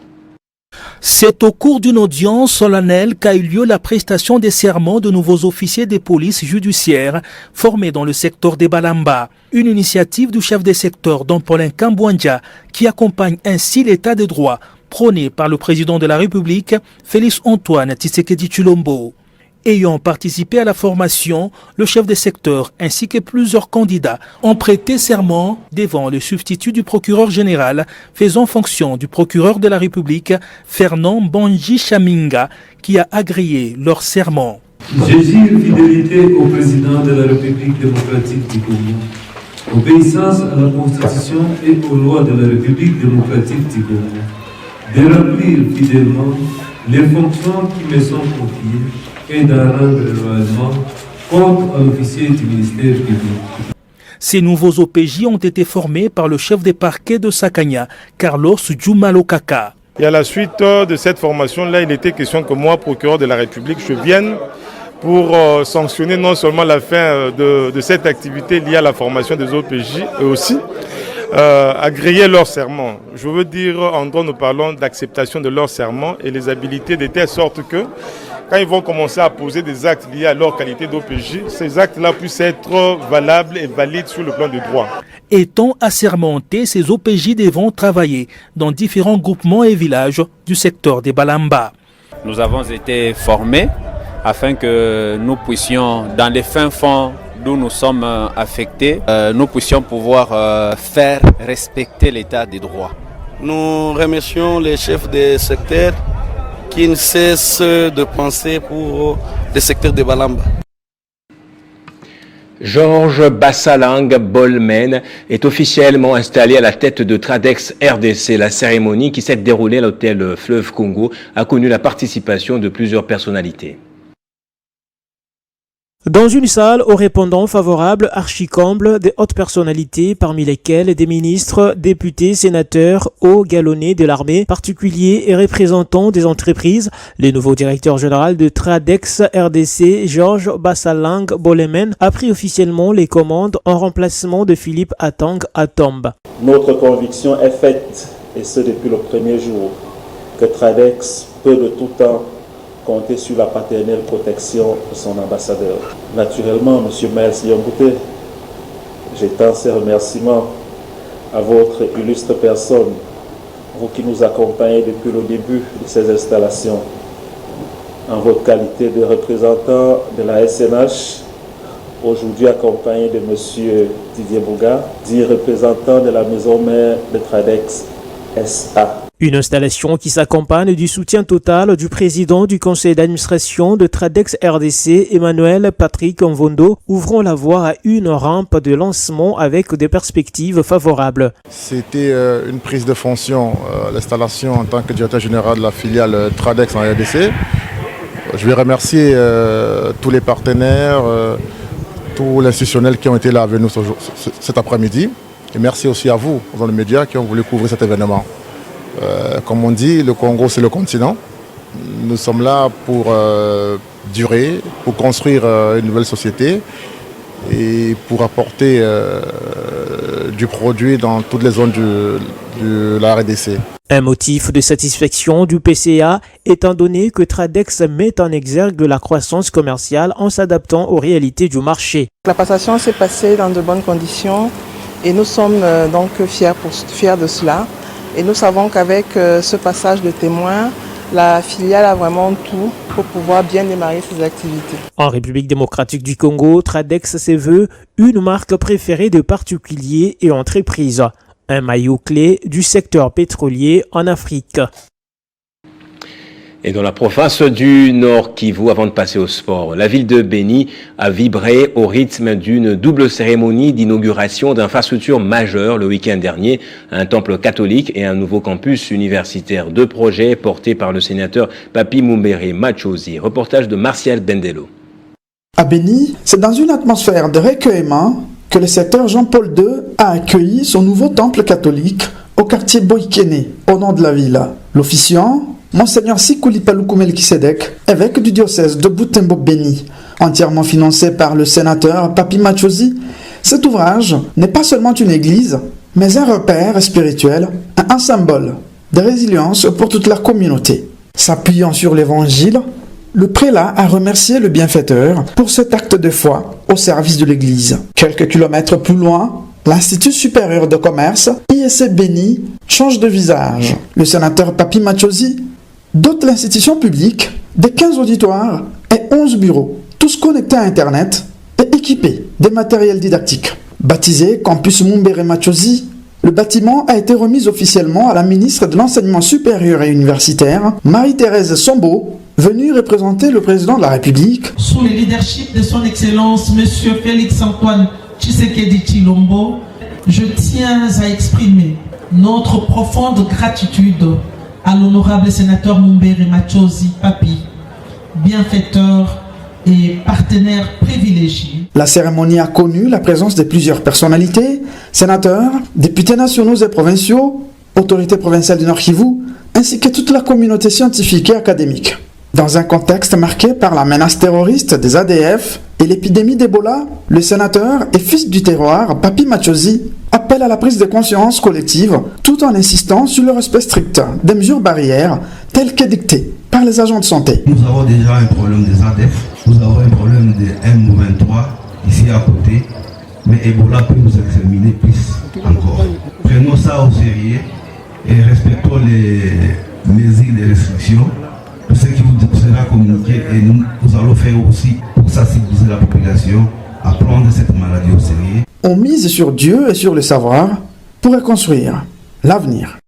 S3: C'est au cours d'une audience solennelle qu'a eu lieu la prestation des serments de nouveaux officiers de police judiciaire formés dans le secteur des Balamba. Une initiative du chef des secteurs, Don Paulin Kamboadja, qui accompagne ainsi l'état de droit prôné par le président de la République, Félix Antoine Tshisekedi Tshilombo. Ayant participé à la formation, le chef des secteurs ainsi que plusieurs candidats ont prêté serment devant le substitut du procureur général faisant fonction du procureur de la République, Fernand Bonji Chaminga, qui a agréé leur serment.
S22: Je jure fidélité au président de la République démocratique du Congo, obéissance à la Constitution et aux lois de la République démocratique du Congo, de remplir fidèlement les fonctions qui me sont confiées et d'en rendre loyalement compte à l'officier du ministère public.
S3: Ces nouveaux OPJ ont été formés par le chef des parquets de Sakanya, Carlos Djumalokaka.
S15: Et à la suite de cette formation-là, il était question que moi, procureur de la République, je vienne pour sanctionner non seulement la fin de cette activité liée à la formation des OPJ, et aussi agréer leur serment. Je veux dire, en droit, nous parlons d'acceptation de leur serment et les habilités de telle sorte que quand ils vont commencer à poser des actes liés à leur qualité d'OPJ, ces actes-là puissent être valables et valides sur le plan du droit.
S3: Étant assermentés, ces OPJ devront travailler dans différents groupements et villages du secteur des Balamba.
S23: Nous avons été formés afin que nous puissions, dans les fins fonds d'où nous sommes affectés, nous puissions pouvoir faire respecter l'état des droits.
S24: Nous remercions les chefs des secteurs qui ne cessent de penser pour le secteur de Balamba.
S1: Georges Bassalang Bolmen est officiellement installé à la tête de Tradex RDC. La cérémonie qui s'est déroulée à l'hôtel Fleuve Congo a connu la participation de plusieurs personnalités.
S25: Dans une salle aux répondants favorables, archi-comble, des hautes personnalités, parmi lesquelles des ministres, députés, sénateurs, hauts galonnés de l'armée, particuliers et représentants des entreprises, le nouveau directeur général de Tradex RDC, Georges Bassalang Bolemen, a pris officiellement les commandes en remplacement de Philippe Atang Atombe.
S26: Notre conviction est faite, et ce depuis le premier jour, que Tradex peut de tout temps compter sur la paternelle protection de son ambassadeur. Naturellement, M. Maël Siombouté, j'étends ces remerciements à votre illustre personne, vous qui nous accompagnez depuis le début de ces installations, en votre qualité de représentant de la SNH, aujourd'hui accompagné de M. Didier Bouga, dit représentant de la maison mère de Tradex SA.
S25: Une installation qui s'accompagne du soutien total du président du conseil d'administration de Tradex RDC, Emmanuel Patrick Mvondo, ouvrant la voie à une rampe de lancement avec des perspectives favorables.
S2: C'était une prise de fonction, l'installation en tant que directeur général de la filiale Tradex en RDC. Je vais remercier tous les partenaires, tous les institutionnels qui ont été là avec nous cet après-midi. Et merci aussi à vous, dans les médias, qui ont voulu couvrir cet événement. Comme on dit, le Congo, c'est le continent. Nous sommes là pour durer, pour construire une nouvelle société et pour apporter du produit dans toutes les zones de la RDC.
S25: Un motif de satisfaction du PCA étant donné que Tradex met en exergue la croissance commerciale en s'adaptant aux réalités du marché.
S4: La passation s'est passée dans de bonnes conditions et nous sommes donc fiers de cela. Et nous savons qu'avec ce passage de témoins, la filiale a vraiment tout pour pouvoir bien démarrer ses activités.
S25: En République démocratique du Congo, Tradex se veut une marque préférée de particuliers et entreprises. Un maillot clé du secteur pétrolier en Afrique.
S1: Et dans la province du Nord Kivu, avant de passer au sport, la ville de Béni a vibré au rythme d'une double cérémonie d'inauguration d'infrastructures majeures le week-end dernier, un temple catholique et un nouveau campus universitaire. Deux projets portés par le sénateur Papi Mumbere Machozi. Reportage de Martial Bendelo.
S5: À Béni, c'est dans une atmosphère de recueillement que le secteur Jean-Paul II a accueilli son nouveau temple catholique au quartier Boikene, au nord de la ville. L'officiant, Monseigneur Sikuli Paluku Melkisedek, évêque du diocèse de Butembo-Béni, entièrement financé par le sénateur Papi Machozi, cet ouvrage n'est pas seulement une église, mais un repère spirituel, un symbole de résilience pour toute la communauté. S'appuyant sur l'évangile, le prélat a remercié le bienfaiteur pour cet acte de foi au service de l'église. Quelques kilomètres plus loin, l'Institut supérieur de commerce, ISC Béni, change de visage. Le sénateur Papi Machozi dote l'institution publique de 15 auditoires et 11 bureaux, tous connectés à Internet et équipés des matériels didactiques. Baptisé Campus Mumbere Machozi, le bâtiment a été remis officiellement à la ministre de l'Enseignement supérieur et universitaire, Marie-Thérèse Sombo, venue représenter le président de la République.
S6: Sous le leadership de son Excellence, M. Félix-Antoine Tshisekedi Tshilombo, je tiens à exprimer notre profonde gratitude à l'honorable sénateur Mumbere Machozi Papi, bienfaiteur et partenaire privilégié.
S5: La cérémonie a connu la présence de plusieurs personnalités, sénateurs, députés nationaux et provinciaux, autorités provinciales du Nord Kivu, ainsi que toute la communauté scientifique et académique. Dans un contexte marqué par la menace terroriste des ADF et l'épidémie d'Ebola, le sénateur et fils du terroir, Papi Machozi, appelle à la prise de conscience collective tout en insistant sur le respect strict des mesures barrières telles qu'édictées par les agents de santé.
S7: Nous avons déjà un problème des ADF, nous avons un problème des M23 ici à côté, mais Ebola peut nous examiner plus encore. Prenons ça au sérieux et respectons les mesures de restriction. Ce qui vous sera communiqué et nous allons faire aussi pour sensibiliser la population à prendre cette maladie au sérieux.
S5: On mise sur Dieu et sur le savoir pour reconstruire l'avenir.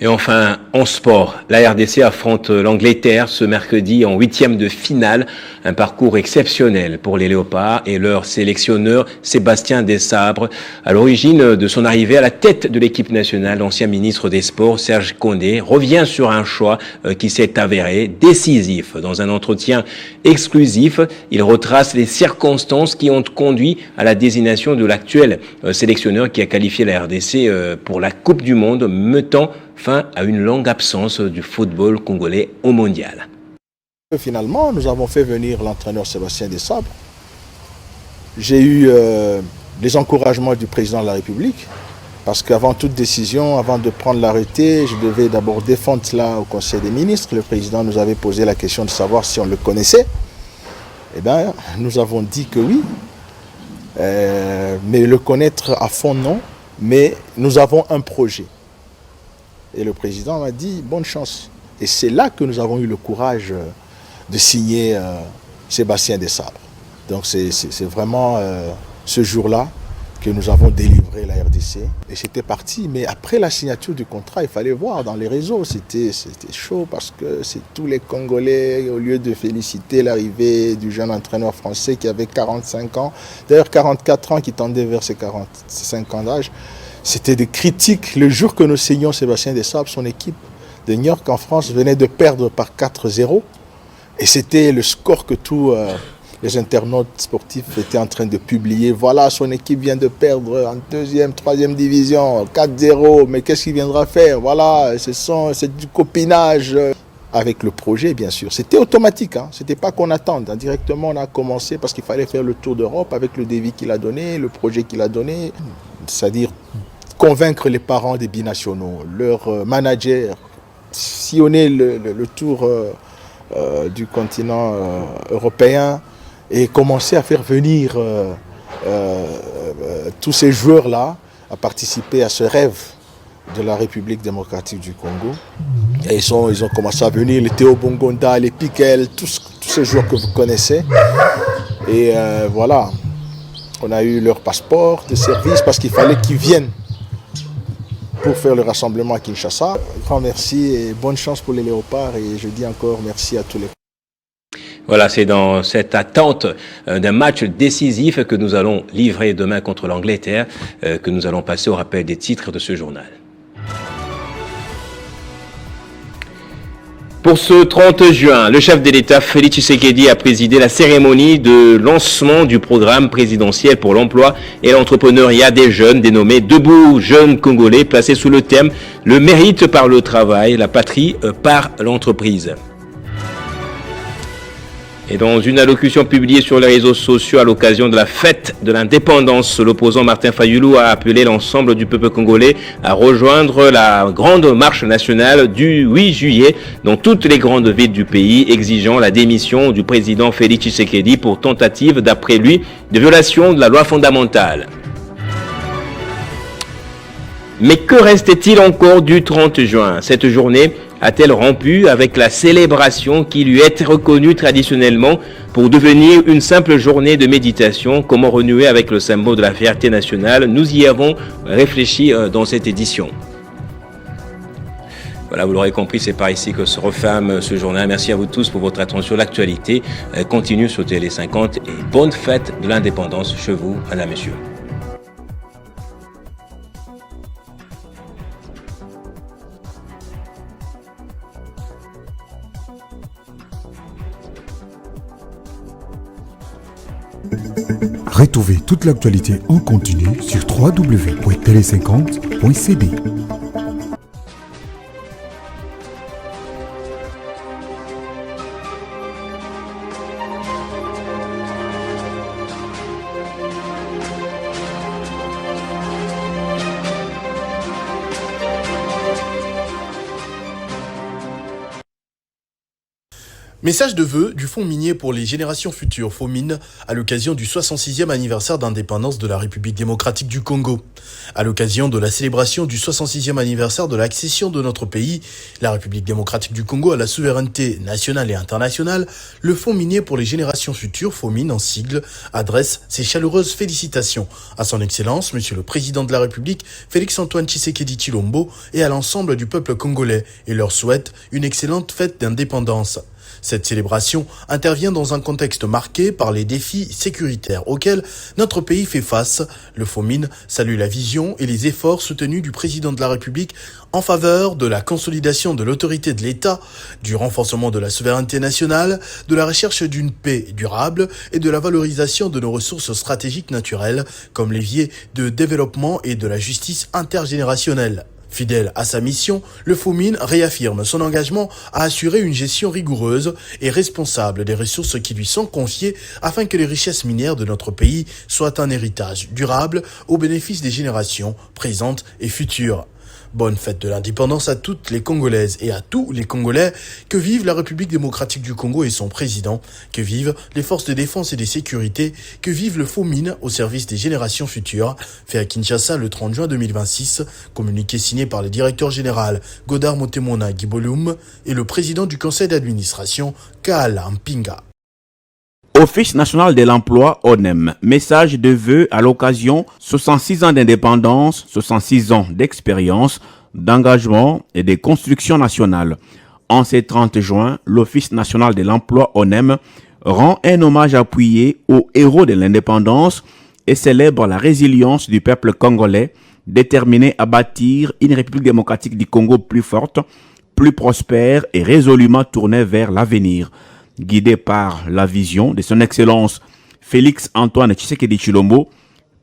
S1: Et enfin, en sport, la RDC affronte l'Angleterre ce mercredi en 8e de finale. Un parcours exceptionnel pour les Léopards et leur sélectionneur Sébastien Desabre. À l'origine de son arrivée à la tête de l'équipe nationale, l'ancien ministre des Sports Serge Condé revient sur un choix qui s'est avéré décisif. Dans un entretien exclusif, il retrace les circonstances qui ont conduit à la désignation de l'actuel sélectionneur qui a qualifié la RDC pour la Coupe du Monde, mettant fin à une longue absence du football congolais au mondial.
S9: Finalement, nous avons fait venir l'entraîneur Sébastien Desabre. J'ai eu les encouragements du président de la République, parce qu'avant toute décision, avant de prendre l'arrêté, je devais d'abord défendre cela au Conseil des ministres. Le président nous avait posé la question de savoir si on le connaissait. Eh bien, nous avons dit que oui, mais le connaître à fond, non. Mais nous avons un projet. Et le président m'a dit, bonne chance. Et c'est là que nous avons eu le courage de signer Sébastien Desabre. Donc c'est vraiment ce jour-là que nous avons délivré la RDC. Et c'était parti. Mais après la signature du contrat, il fallait voir dans les réseaux. C'était chaud parce que c'est tous les Congolais, au lieu de féliciter l'arrivée du jeune entraîneur français qui avait 45 ans, d'ailleurs 44 ans, qui tendait vers ses 45 ans d'âge, c'était des critiques. Le jour que nous signions Sébastien Desabre, son équipe de New York en France venait de perdre par 4-0. Et c'était le score que tous les internautes sportifs étaient en train de publier. Voilà, son équipe vient de perdre en 2e, 3e division, 4-0. Mais qu'est-ce qu'il viendra faire? Voilà, c'est du copinage. Avec le projet, bien sûr. C'était automatique, hein. C'était pas qu'on attende. Directement, on a commencé parce qu'il fallait faire le tour d'Europe avec le devis qu'il a donné, le projet qu'il a donné. C'est-à-dire convaincre les parents des binationaux, leurs managers, sillonner le tour du continent européen et commencer à faire venir tous ces joueurs-là à participer à ce rêve de la République démocratique du Congo. Et ils ont commencé à venir, les Théo Bongonda, les Piquel, tous ces joueurs que vous connaissez. Et voilà, on a eu leur passeport de service parce qu'il fallait qu'ils viennent pour faire le rassemblement à Kinshasa. Un grand merci et bonne chance pour les Léopards. Et je dis encore merci à tous les...
S1: Voilà, c'est dans cette attente d'un match décisif que nous allons livrer demain contre l'Angleterre que nous allons passer au rappel des titres de ce journal. Pour ce 30 juin, le chef de l'État, Félix Tshisekedi, a présidé la cérémonie de lancement du programme présidentiel pour l'emploi et l'entrepreneuriat des jeunes, dénommé Debout Jeunes Congolais, placé sous le thème « Le mérite par le travail, la patrie par l'entreprise ». Et dans une allocution publiée sur les réseaux sociaux à l'occasion de la fête de l'indépendance, l'opposant Martin Fayulu a appelé l'ensemble du peuple congolais à rejoindre la grande marche nationale du 8 juillet dans toutes les grandes villes du pays, exigeant la démission du président Félix Tshisekedi pour tentative, d'après lui, de violation de la loi fondamentale. Mais que restait-il encore du 30 juin? Cette journée a-t-elle rompu avec la célébration qui lui est reconnue traditionnellement pour devenir une simple journée de méditation? Comment renouer avec le symbole de la fierté nationale? Nous y avons réfléchi dans cette édition. Voilà, vous l'aurez compris, c'est par ici que se referme ce journal. Merci à vous tous pour votre attention. L'actualité continue sur Télé 50 et bonne fête de l'indépendance chez vous, mesdames, messieurs.
S10: Retrouvez toute l'actualité en continu sur www.tele50.cd.
S12: Message de vœux du Fonds minier pour les générations futures, FOMIN, à l'occasion du 66e anniversaire d'indépendance de la République démocratique du Congo. À l'occasion de la célébration du 66e anniversaire de l'accession de notre pays, la République démocratique du Congo, à la souveraineté nationale et internationale, le Fonds minier pour les générations futures, FOMIN en sigle, adresse ses chaleureuses félicitations à son Excellence, Monsieur le Président de la République, Félix-Antoine Tshisekedi Tshilombo, et à l'ensemble du peuple congolais, et leur souhaite une excellente fête d'indépendance. Cette célébration intervient dans un contexte marqué par les défis sécuritaires auxquels notre pays fait face. Le FOMIN salue la vision et les efforts soutenus du président de la République en faveur de la consolidation de l'autorité de l'État, du renforcement de la souveraineté nationale, de la recherche d'une paix durable et de la valorisation de nos ressources stratégiques naturelles comme levier de développement et de la justice intergénérationnelle. Fidèle à sa mission, le FOMIN réaffirme son engagement à assurer une gestion rigoureuse et responsable des ressources qui lui sont confiées afin que les richesses minières de notre pays soient un héritage durable au bénéfice des générations présentes et futures. Bonne fête de l'indépendance à toutes les Congolaises et à tous les Congolais. Que vive la République démocratique du Congo et son président. Que vivent les forces de défense et de sécurité. Que vive le FOMIN au service des générations futures. Fait à Kinshasa le 30 juin 2026. Communiqué signé par le directeur général Godard Motemona Gibolum et le président du conseil d'administration Kaala Mpinga.
S13: Office national de l'emploi ONEM. Message de vœux à l'occasion 66 ans d'indépendance, 66 ans d'expérience, d'engagement et de construction nationale. En ce 30 juin, l'Office national de l'emploi ONEM rend un hommage appuyé aux héros de l'indépendance et célèbre la résilience du peuple congolais déterminé à bâtir une République démocratique du Congo plus forte, plus prospère et résolument tournée vers l'avenir. Guidé par la vision de son Excellence Félix Antoine Tshisekedi Tshilombo,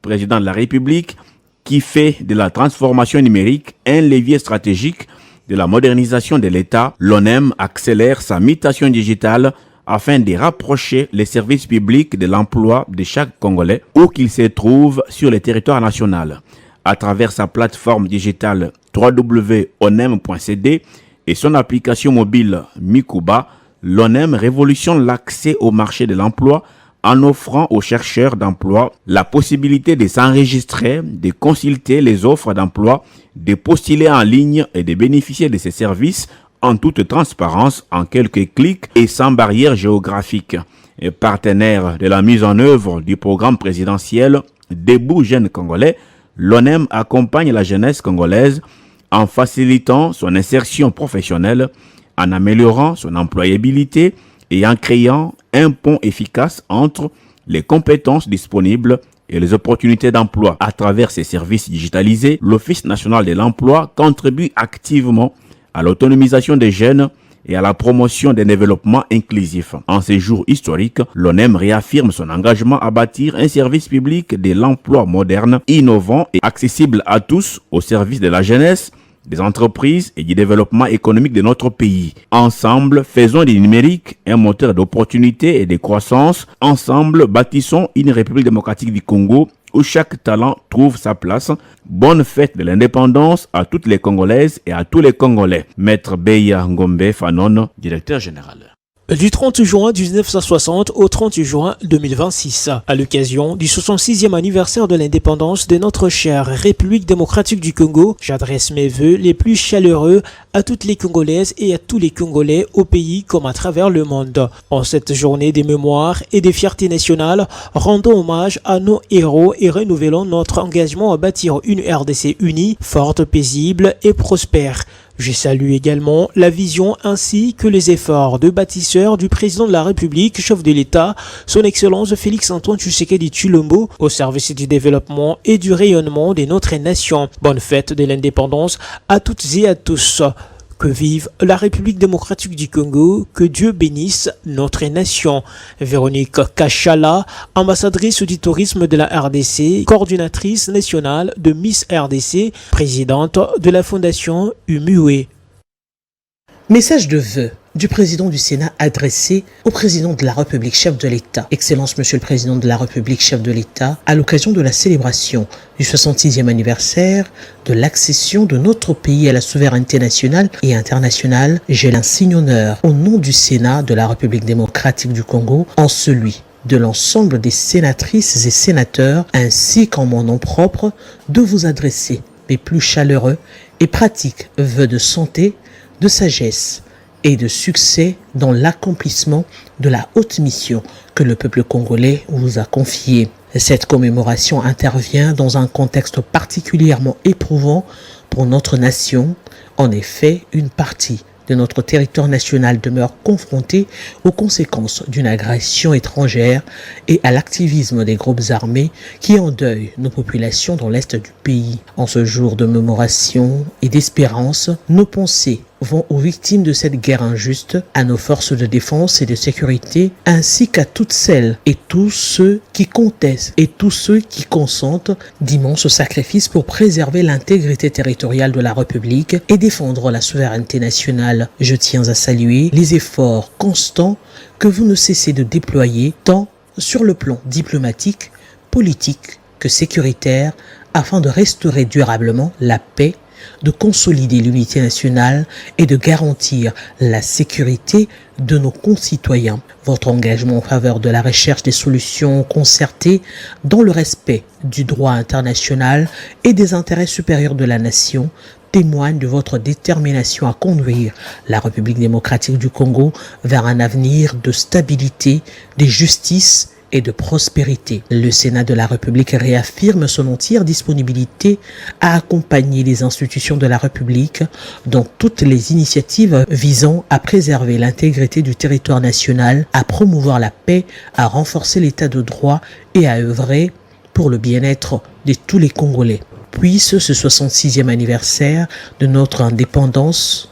S13: président de la République, qui fait de la transformation numérique un levier stratégique de la modernisation de l'État, l'ONEM accélère sa mutation digitale afin de rapprocher les services publics de l'emploi de chaque Congolais où qu'il se trouve sur le territoire national. À travers sa plateforme digitale www.onem.cd et son application mobile Mikuba, l'ONEM révolutionne l'accès au marché de l'emploi en offrant aux chercheurs d'emploi la possibilité de s'enregistrer, de consulter les offres d'emploi, de postuler en ligne et de bénéficier de ces services en toute transparence, en quelques clics et sans barrière géographique. Et partenaire de la mise en œuvre du programme présidentiel Debout Jeunes Congolais, l'ONEM accompagne la jeunesse congolaise en facilitant son insertion professionnelle, en améliorant son employabilité et en créant un pont efficace entre les compétences disponibles et les opportunités d'emploi. À travers ces services digitalisés, l'Office national de l'emploi contribue activement à l'autonomisation des jeunes et à la promotion des développements inclusifs. En ces jours historiques, l'ONEM réaffirme son engagement à bâtir un service public de l'emploi moderne, innovant et accessible à tous au service de la jeunesse, des entreprises et du développement économique de notre pays. Ensemble, faisons du numérique un moteur d'opportunité et de croissance. Ensemble, bâtissons une République démocratique du Congo où chaque talent trouve sa place. Bonne fête de l'indépendance à toutes les Congolaises et à tous les Congolais. Maître Beya Ngombe Fanon, directeur général.
S25: Du 30 juin 1960 au 30 juin 2026, à l'occasion du 66e anniversaire de l'indépendance de notre chère République démocratique du Congo, j'adresse mes vœux les plus chaleureux à toutes les Congolaises et à tous les Congolais au pays comme à travers le monde. En cette journée des mémoires et des fiertés nationales, rendons hommage à nos héros et renouvelons notre engagement à bâtir une RDC unie, forte, paisible et prospère. Je salue également la vision ainsi que les efforts de bâtisseur du président de la République, chef de l'État, son Excellence Félix Antoine Tshisekedi Tshilombo, au service du développement et du rayonnement de notre nation. Bonne fête de l'indépendance à toutes et à tous. Que vive la République démocratique du Congo, que Dieu bénisse notre nation. Véronique Kachala, ambassadrice du tourisme de la RDC, coordinatrice nationale de Miss RDC, présidente de la fondation Umuwe.
S14: Message de vœux du président du Sénat adressé au président de la République, chef de l'État. Excellence, Monsieur le Président de la République, chef de l'État, à l'occasion de la célébration du 66e anniversaire de l'accession de notre pays à la souveraineté nationale et internationale, j'ai l'insigne honneur, au nom du Sénat de la République démocratique du Congo, en celui de l'ensemble des sénatrices et sénateurs, ainsi qu'en mon nom propre, de vous adresser mes plus chaleureux et pratiques vœux de santé, de sagesse et de succès dans l'accomplissement de la haute mission que le peuple congolais vous a confiée. Cette commémoration intervient dans un contexte particulièrement éprouvant pour notre nation. En effet, une partie de notre territoire national demeure confrontée aux conséquences d'une agression étrangère et à l'activisme des groupes armés qui endeuillent nos populations dans l'est du pays. En ce jour de mémoration et d'espérance, nos pensées vont aux victimes de cette guerre injuste, à nos forces de défense et de sécurité, ainsi qu'à toutes celles et tous ceux qui contestent et tous ceux qui consentent d'immenses sacrifices pour préserver l'intégrité territoriale de la République et défendre la souveraineté nationale. Je tiens à saluer les efforts constants que vous ne cessez de déployer, tant sur le plan diplomatique, politique que sécuritaire, afin de restaurer durablement la paix, de consolider l'unité nationale et de garantir la sécurité de nos concitoyens. Votre engagement en faveur de la recherche des solutions concertées dans le respect du droit international et des intérêts supérieurs de la nation témoigne de votre détermination à conduire la République démocratique du Congo vers un avenir de stabilité, de justice et de prospérité. Le Sénat de la République réaffirme son entière disponibilité à accompagner les institutions de la République dans toutes les initiatives visant à préserver l'intégrité du territoire national, à promouvoir la paix, à renforcer l'état de droit et à œuvrer pour le bien-être de tous les Congolais. Puisse ce 66e anniversaire de notre indépendance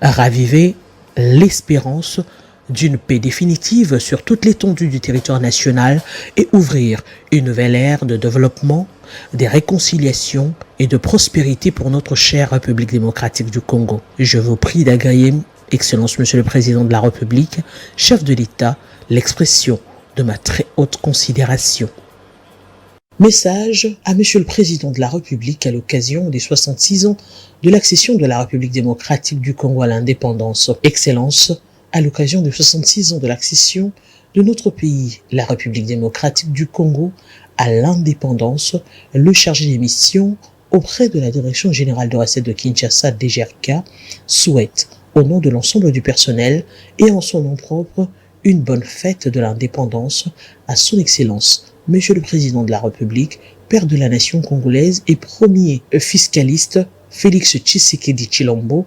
S14: raviver l'espérance d'une paix définitive sur toute l'étendue du territoire national et ouvrir une nouvelle ère de développement, de réconciliation et de prospérité pour notre chère République démocratique du Congo. Je vous prie d'agréer, Excellence Monsieur le Président de la République, chef de l'État, l'expression de ma très haute considération. Message à Monsieur le Président de la République à l'occasion des 66 ans de l'accession de la République démocratique du Congo à l'indépendance. Excellence, à l'occasion des 66 ans de l'accession de notre pays, la République démocratique du Congo, à l'indépendance, le chargé des missions auprès de la Direction générale de recettes de Kinshasa, DGRK, souhaite, au nom de l'ensemble du personnel et en son nom propre, une bonne fête de l'indépendance à son Excellence, Monsieur le Président de la République, Père de la nation congolaise et premier fiscaliste Félix Tshisekedi Tshilombo,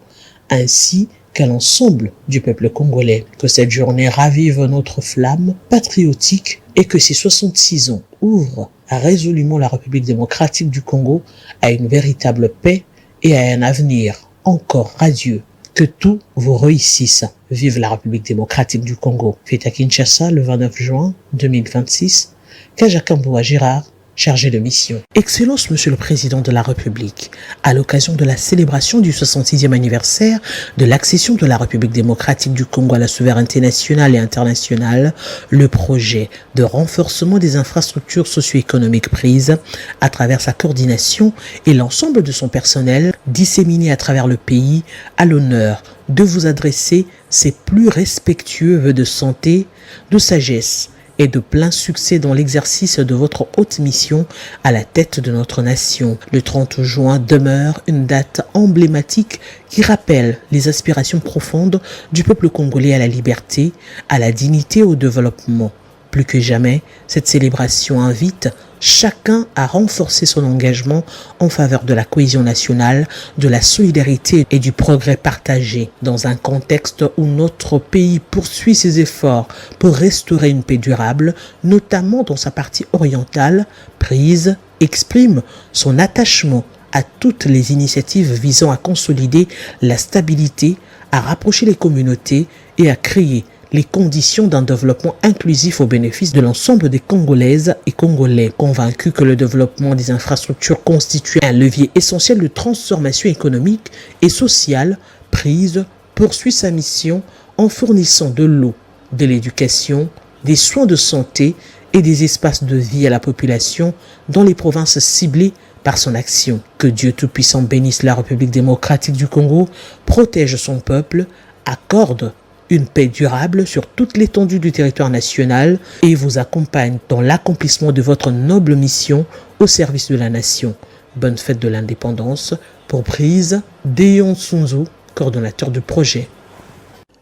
S14: ainsi qu'à l'ensemble du peuple congolais. Que cette journée ravive notre flamme patriotique et que ces 66 ans ouvrent résolument la République démocratique du Congo à une véritable paix et à un avenir encore radieux. Que tout vous réussisse. Vive la République démocratique du Congo. Fête à Kinshasa le 29 juin 2026. Kajakamboua Gérard, chargé de mission. Excellence Monsieur le Président de la République, à l'occasion de la célébration du 66e anniversaire de l'accession de la République démocratique du Congo à la souveraineté nationale et internationale, le projet de renforcement des infrastructures socio-économiques prises à travers sa coordination et l'ensemble de son personnel disséminé à travers le pays a l'honneur de vous adresser ses plus respectueux vœux de santé, de sagesse et de plein succès dans l'exercice de votre haute mission à la tête de notre nation. Le 30 juin demeure une date emblématique qui rappelle les aspirations profondes du peuple congolais à la liberté, à la dignité et au développement. Plus que jamais, cette célébration invite chacun à renforcer son engagement en faveur de la cohésion nationale, de la solidarité et du progrès partagé. Dans un contexte où notre pays poursuit ses efforts pour restaurer une paix durable, notamment dans sa partie orientale, Prise exprime son attachement à toutes les initiatives visant à consolider la stabilité, à rapprocher les communautés et à créer les conditions d'un développement inclusif au bénéfice de l'ensemble des Congolaises et Congolais, convaincus que le développement des infrastructures constitue un levier essentiel de transformation économique et sociale. Prise poursuit sa mission en fournissant de l'eau, de l'éducation, des soins de santé et des espaces de vie à la population dans les provinces ciblées par son action. Que Dieu Tout-Puissant bénisse la République démocratique du Congo, protège son peuple, accorde une paix durable sur toute l'étendue du territoire national et vous accompagne dans l'accomplissement de votre noble mission au service de la nation. Bonne fête de l'indépendance. Pour Prise, Deyon Sunzu, coordonnateur du projet.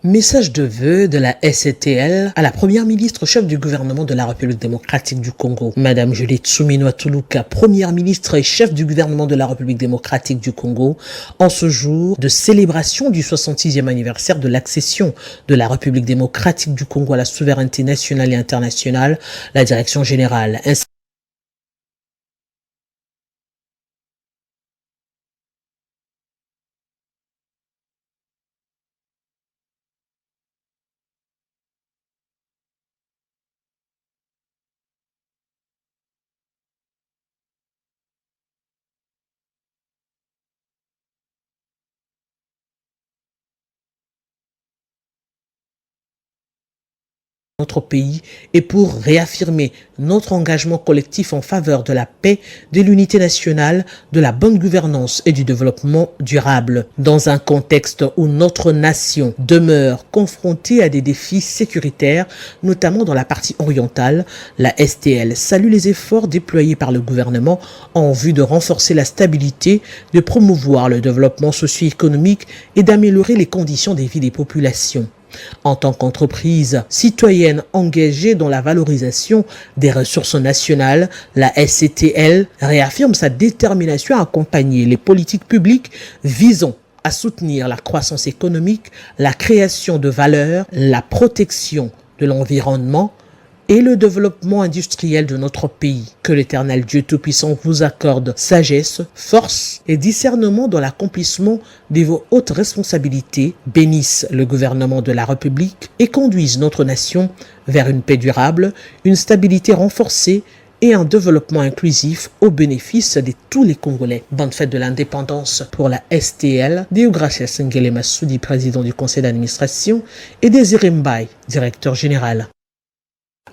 S14: Message de vœux de la SETL à la première ministre chef du gouvernement de la République démocratique du Congo. Madame Julie Tsuminwa Tuluka, première ministre et chef du gouvernement de la République démocratique du Congo, en ce jour de célébration du 66e anniversaire de l'accession de la République démocratique du Congo à la souveraineté nationale et internationale, la direction générale notre pays et pour réaffirmer notre engagement collectif en faveur de la paix, de l'unité nationale, de la bonne gouvernance et du développement durable. Dans un contexte où notre nation demeure confrontée à des défis sécuritaires, notamment dans la partie orientale, la STL salue les efforts déployés par le gouvernement en vue de renforcer la stabilité, de promouvoir le développement socio-économique et d'améliorer les conditions de vie des populations. En tant qu'entreprise citoyenne engagée dans la valorisation des ressources nationales, la SCTL réaffirme sa détermination à accompagner les politiques publiques visant à soutenir la croissance économique, la création de valeur, la protection de l'environnement et le développement industriel de notre pays. Que l'Éternel Dieu Tout-Puissant vous accorde sagesse, force et discernement dans l'accomplissement de vos hautes responsabilités, bénisse le gouvernement de la République et conduise notre nation vers une paix durable, une stabilité renforcée et un développement inclusif au bénéfice de tous les Congolais. Bonne fête de l'indépendance pour la STL, Deogracias Ngele Massoudi, président du conseil d'administration, et Désiré Mbaye, directeur général.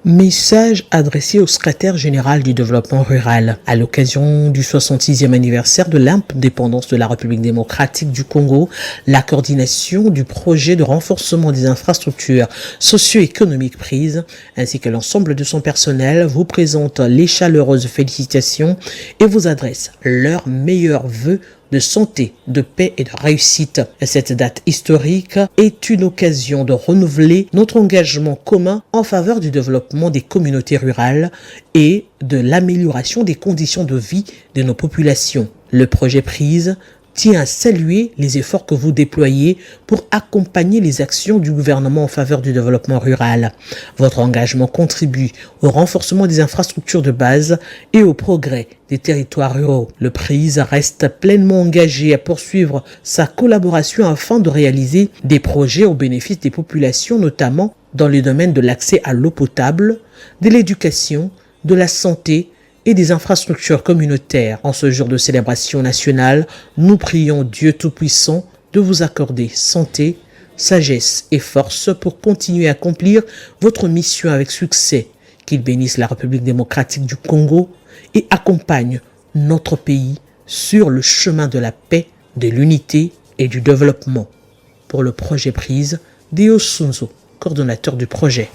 S14: Message adressé au secrétaire général du développement rural à l'occasion du 66e anniversaire de l'indépendance de la République démocratique du Congo. La coordination du projet de renforcement des infrastructures socio-économiques prises ainsi que l'ensemble de son personnel vous présente les chaleureuses félicitations et vous adresse leurs meilleurs vœux de santé, de paix et de réussite. Cette date historique est une occasion de renouveler notre engagement commun en faveur du développement des communautés rurales et de l'amélioration des conditions de vie de nos populations. Le projet PRISE tient à saluer les efforts que vous déployez pour accompagner les actions du gouvernement en faveur du développement rural. Votre engagement contribue au renforcement des infrastructures de base et au progrès des territoires ruraux. Le PRISE reste pleinement engagé à poursuivre sa collaboration afin de réaliser des projets au bénéfice des populations, notamment dans les domaines de l'accès à l'eau potable, de l'éducation, de la santé et des infrastructures communautaires. En ce jour de célébration nationale, nous prions Dieu Tout-Puissant de vous accorder santé, sagesse et force pour continuer à accomplir votre mission avec succès. Qu'il bénisse la République démocratique du Congo et accompagne notre pays sur le chemin de la paix, de l'unité et du développement. Pour le projet PRISE, Deo Sunzo, coordonnateur du projet.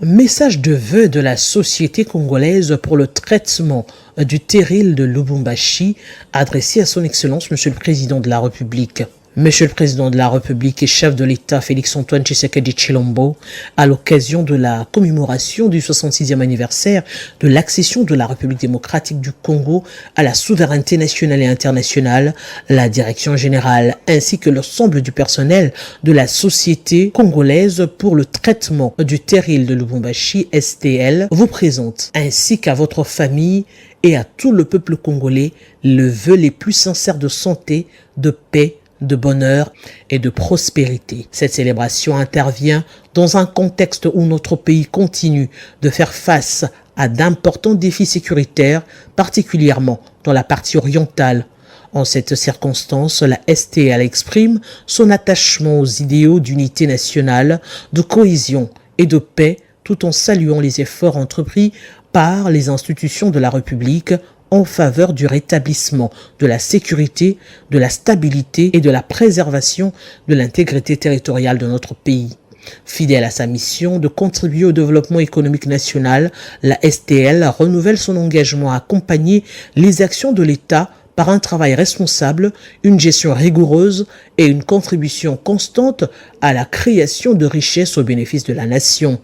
S14: Message de vœux de la société congolaise pour le traitement du terril de Lubumbashi adressé à son Excellence Monsieur le Président de la République. Monsieur le Président de la République et chef de l'État Félix-Antoine Tshisekedi Tshilombo, à l'occasion de la commémoration du 66e anniversaire de l'accession de la République démocratique du Congo à la souveraineté nationale et internationale, la Direction générale ainsi que l'ensemble du personnel de la Société congolaise pour le traitement du terril de Lubumbashi STL vous présente, ainsi qu'à votre famille et à tout le peuple congolais, le vœu les plus sincères de santé, de paix, de bonheur et de prospérité. Cette célébration intervient dans un contexte où notre pays continue de faire face à d'importants défis sécuritaires, particulièrement dans la partie orientale. En cette circonstance, la STL exprime son attachement aux idéaux d'unité nationale, de cohésion et de paix, tout en saluant les efforts entrepris par les institutions de la République en faveur du rétablissement de la sécurité, de la stabilité et de la préservation de l'intégrité territoriale de notre pays. Fidèle à sa mission de contribuer au développement économique national, la STL renouvelle son engagement à accompagner les actions de l'État par un travail responsable, une gestion rigoureuse et une contribution constante à la création de richesses au bénéfice de la nation.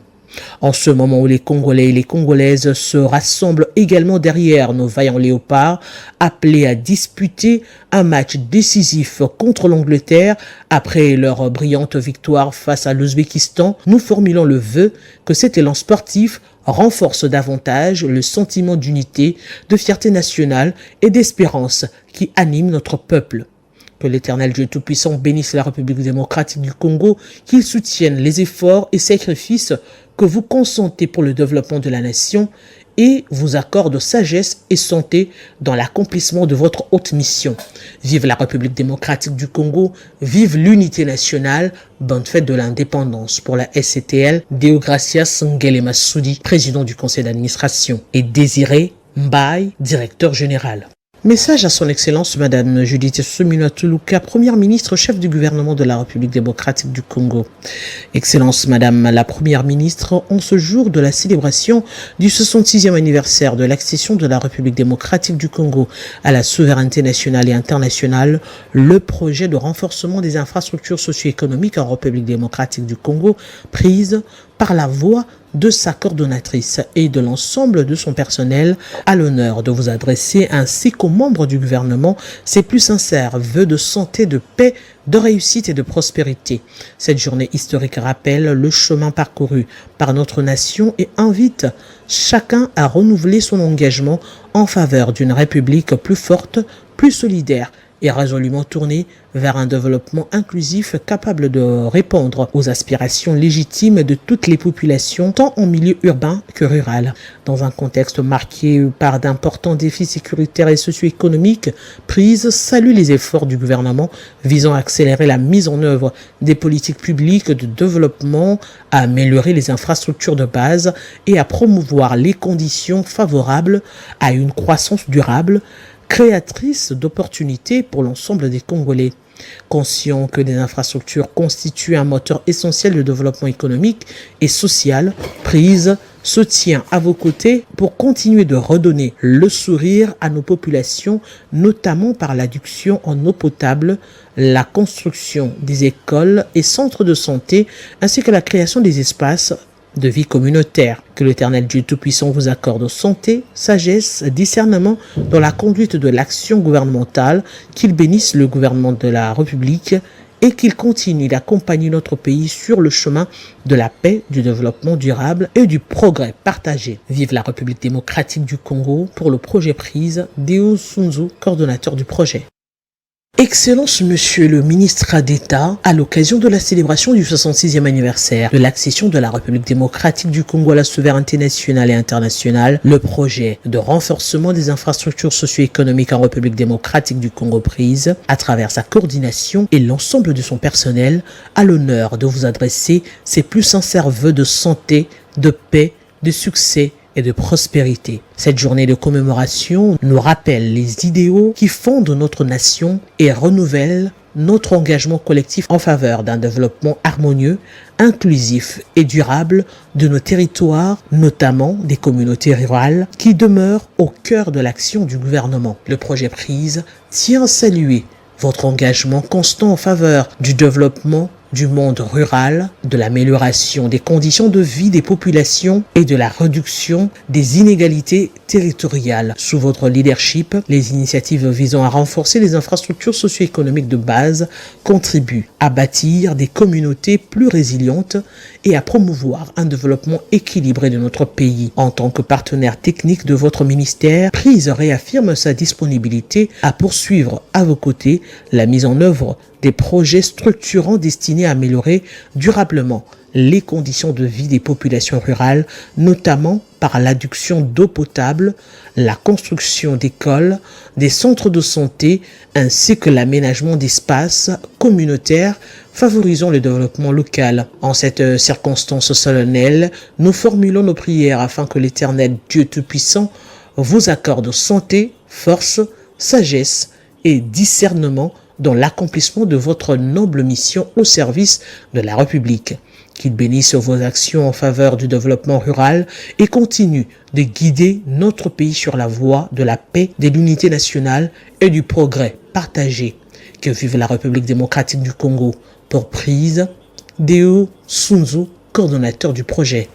S14: En ce moment où les Congolais et les Congolaises se rassemblent également derrière nos vaillants léopards, appelés à disputer un match décisif contre l'Angleterre après leur brillante victoire face à l'Ouzbékistan, nous formulons le vœu que cet élan sportif renforce davantage le sentiment d'unité, de fierté nationale et d'espérance qui anime notre peuple. Que l'Éternel Dieu Tout-Puissant bénisse la République démocratique du Congo, qu'il soutienne les efforts et sacrifices que vous consentez pour le développement de la nation et vous accorde sagesse et santé dans l'accomplissement de votre haute mission. Vive la République démocratique du Congo, vive l'unité nationale, bonne fête de l'indépendance pour la SCTL, Deogracias Ngele Massoudi, président du conseil d'administration, et Désiré Mbaye, directeur général. Message à son Excellence Madame Judith Suminwa Tuluka, Première ministre, chef du gouvernement de la République démocratique du Congo. Excellence Madame la Première ministre, en ce jour de la célébration du 66e anniversaire de l'accession de la République démocratique du Congo à la souveraineté nationale et internationale, le projet de renforcement des infrastructures socio-économiques en République démocratique du Congo, prise par la voix de sa coordonnatrice et de l'ensemble de son personnel, a l'honneur de vous adresser ainsi qu'aux membres du gouvernement ses plus sincères vœux de santé, de paix, de réussite et de prospérité. Cette journée historique rappelle le chemin parcouru par notre nation et invite chacun à renouveler son engagement en faveur d'une république plus forte, plus solidaire et résolument tournée vers un développement inclusif capable de répondre aux aspirations légitimes de toutes les populations, tant en milieu urbain que rural. Dans un contexte marqué par d'importants défis sécuritaires et socio-économiques, Prise salue les efforts du gouvernement visant à accélérer la mise en œuvre des politiques publiques de développement, à améliorer les infrastructures de base et à promouvoir les conditions favorables à une croissance durable, créatrice d'opportunités pour l'ensemble des Congolais. Conscient que les infrastructures constituent un moteur essentiel de développement économique et social, Prise se tient à vos côtés pour continuer de redonner le sourire à nos populations, notamment par l'adduction en eau potable, la construction des écoles et centres de santé, ainsi que la création des espaces de vie communautaire. Que l'Éternel Dieu Tout-Puissant vous accorde santé, sagesse, discernement dans la conduite de l'action gouvernementale, qu'il bénisse le gouvernement de la République et qu'il continue d'accompagner notre pays sur le chemin de la paix, du développement durable et du progrès partagé. Vive la République démocratique du Congo. Pour le projet Prise, Deo Sunzu, coordonnateur du projet. Excellence Monsieur le ministre d'État, à l'occasion de la célébration du 66e anniversaire de l'accession de la République démocratique du Congo à la souveraineté nationale et internationale, le projet de renforcement des infrastructures socio-économiques en République démocratique du Congo Prise, à travers sa coordination et l'ensemble de son personnel, a l'honneur de vous adresser ses plus sincères vœux de santé, de paix, de succès et de prospérité. Cette journée de commémoration nous rappelle les idéaux qui fondent notre nation et renouvelle notre engagement collectif en faveur d'un développement harmonieux, inclusif et durable de nos territoires, notamment des communautés rurales qui demeurent au cœur de l'action du gouvernement. Le projet Prise tient à saluer votre engagement constant en faveur du développement du monde rural, de l'amélioration des conditions de vie des populations et de la réduction des inégalités territoriales. Sous votre leadership, les initiatives visant à renforcer les infrastructures socio-économiques de base contribuent à bâtir des communautés plus résilientes et à promouvoir un développement équilibré de notre pays. En tant que partenaire technique de votre ministère, Prise réaffirme sa disponibilité à poursuivre à vos côtés la mise en œuvre des projets structurants destinés à améliorer durablement les conditions de vie des populations rurales, notamment par l'adduction d'eau potable, la construction d'écoles, des centres de santé, ainsi que l'aménagement d'espaces communautaires favorisant le développement local. En cette circonstance solennelle, nous formulons nos prières afin que l'Éternel Dieu Tout-Puissant vous accorde santé, force, sagesse et discernement dans l'accomplissement de votre noble mission au service de la République. Qu'il bénisse vos actions en faveur du développement rural et continue de guider notre pays sur la voie de la paix, de l'unité nationale et du progrès partagé. Que vive la République démocratique du Congo. Pour Prise, Deo Sunzu, coordonnateur du projet.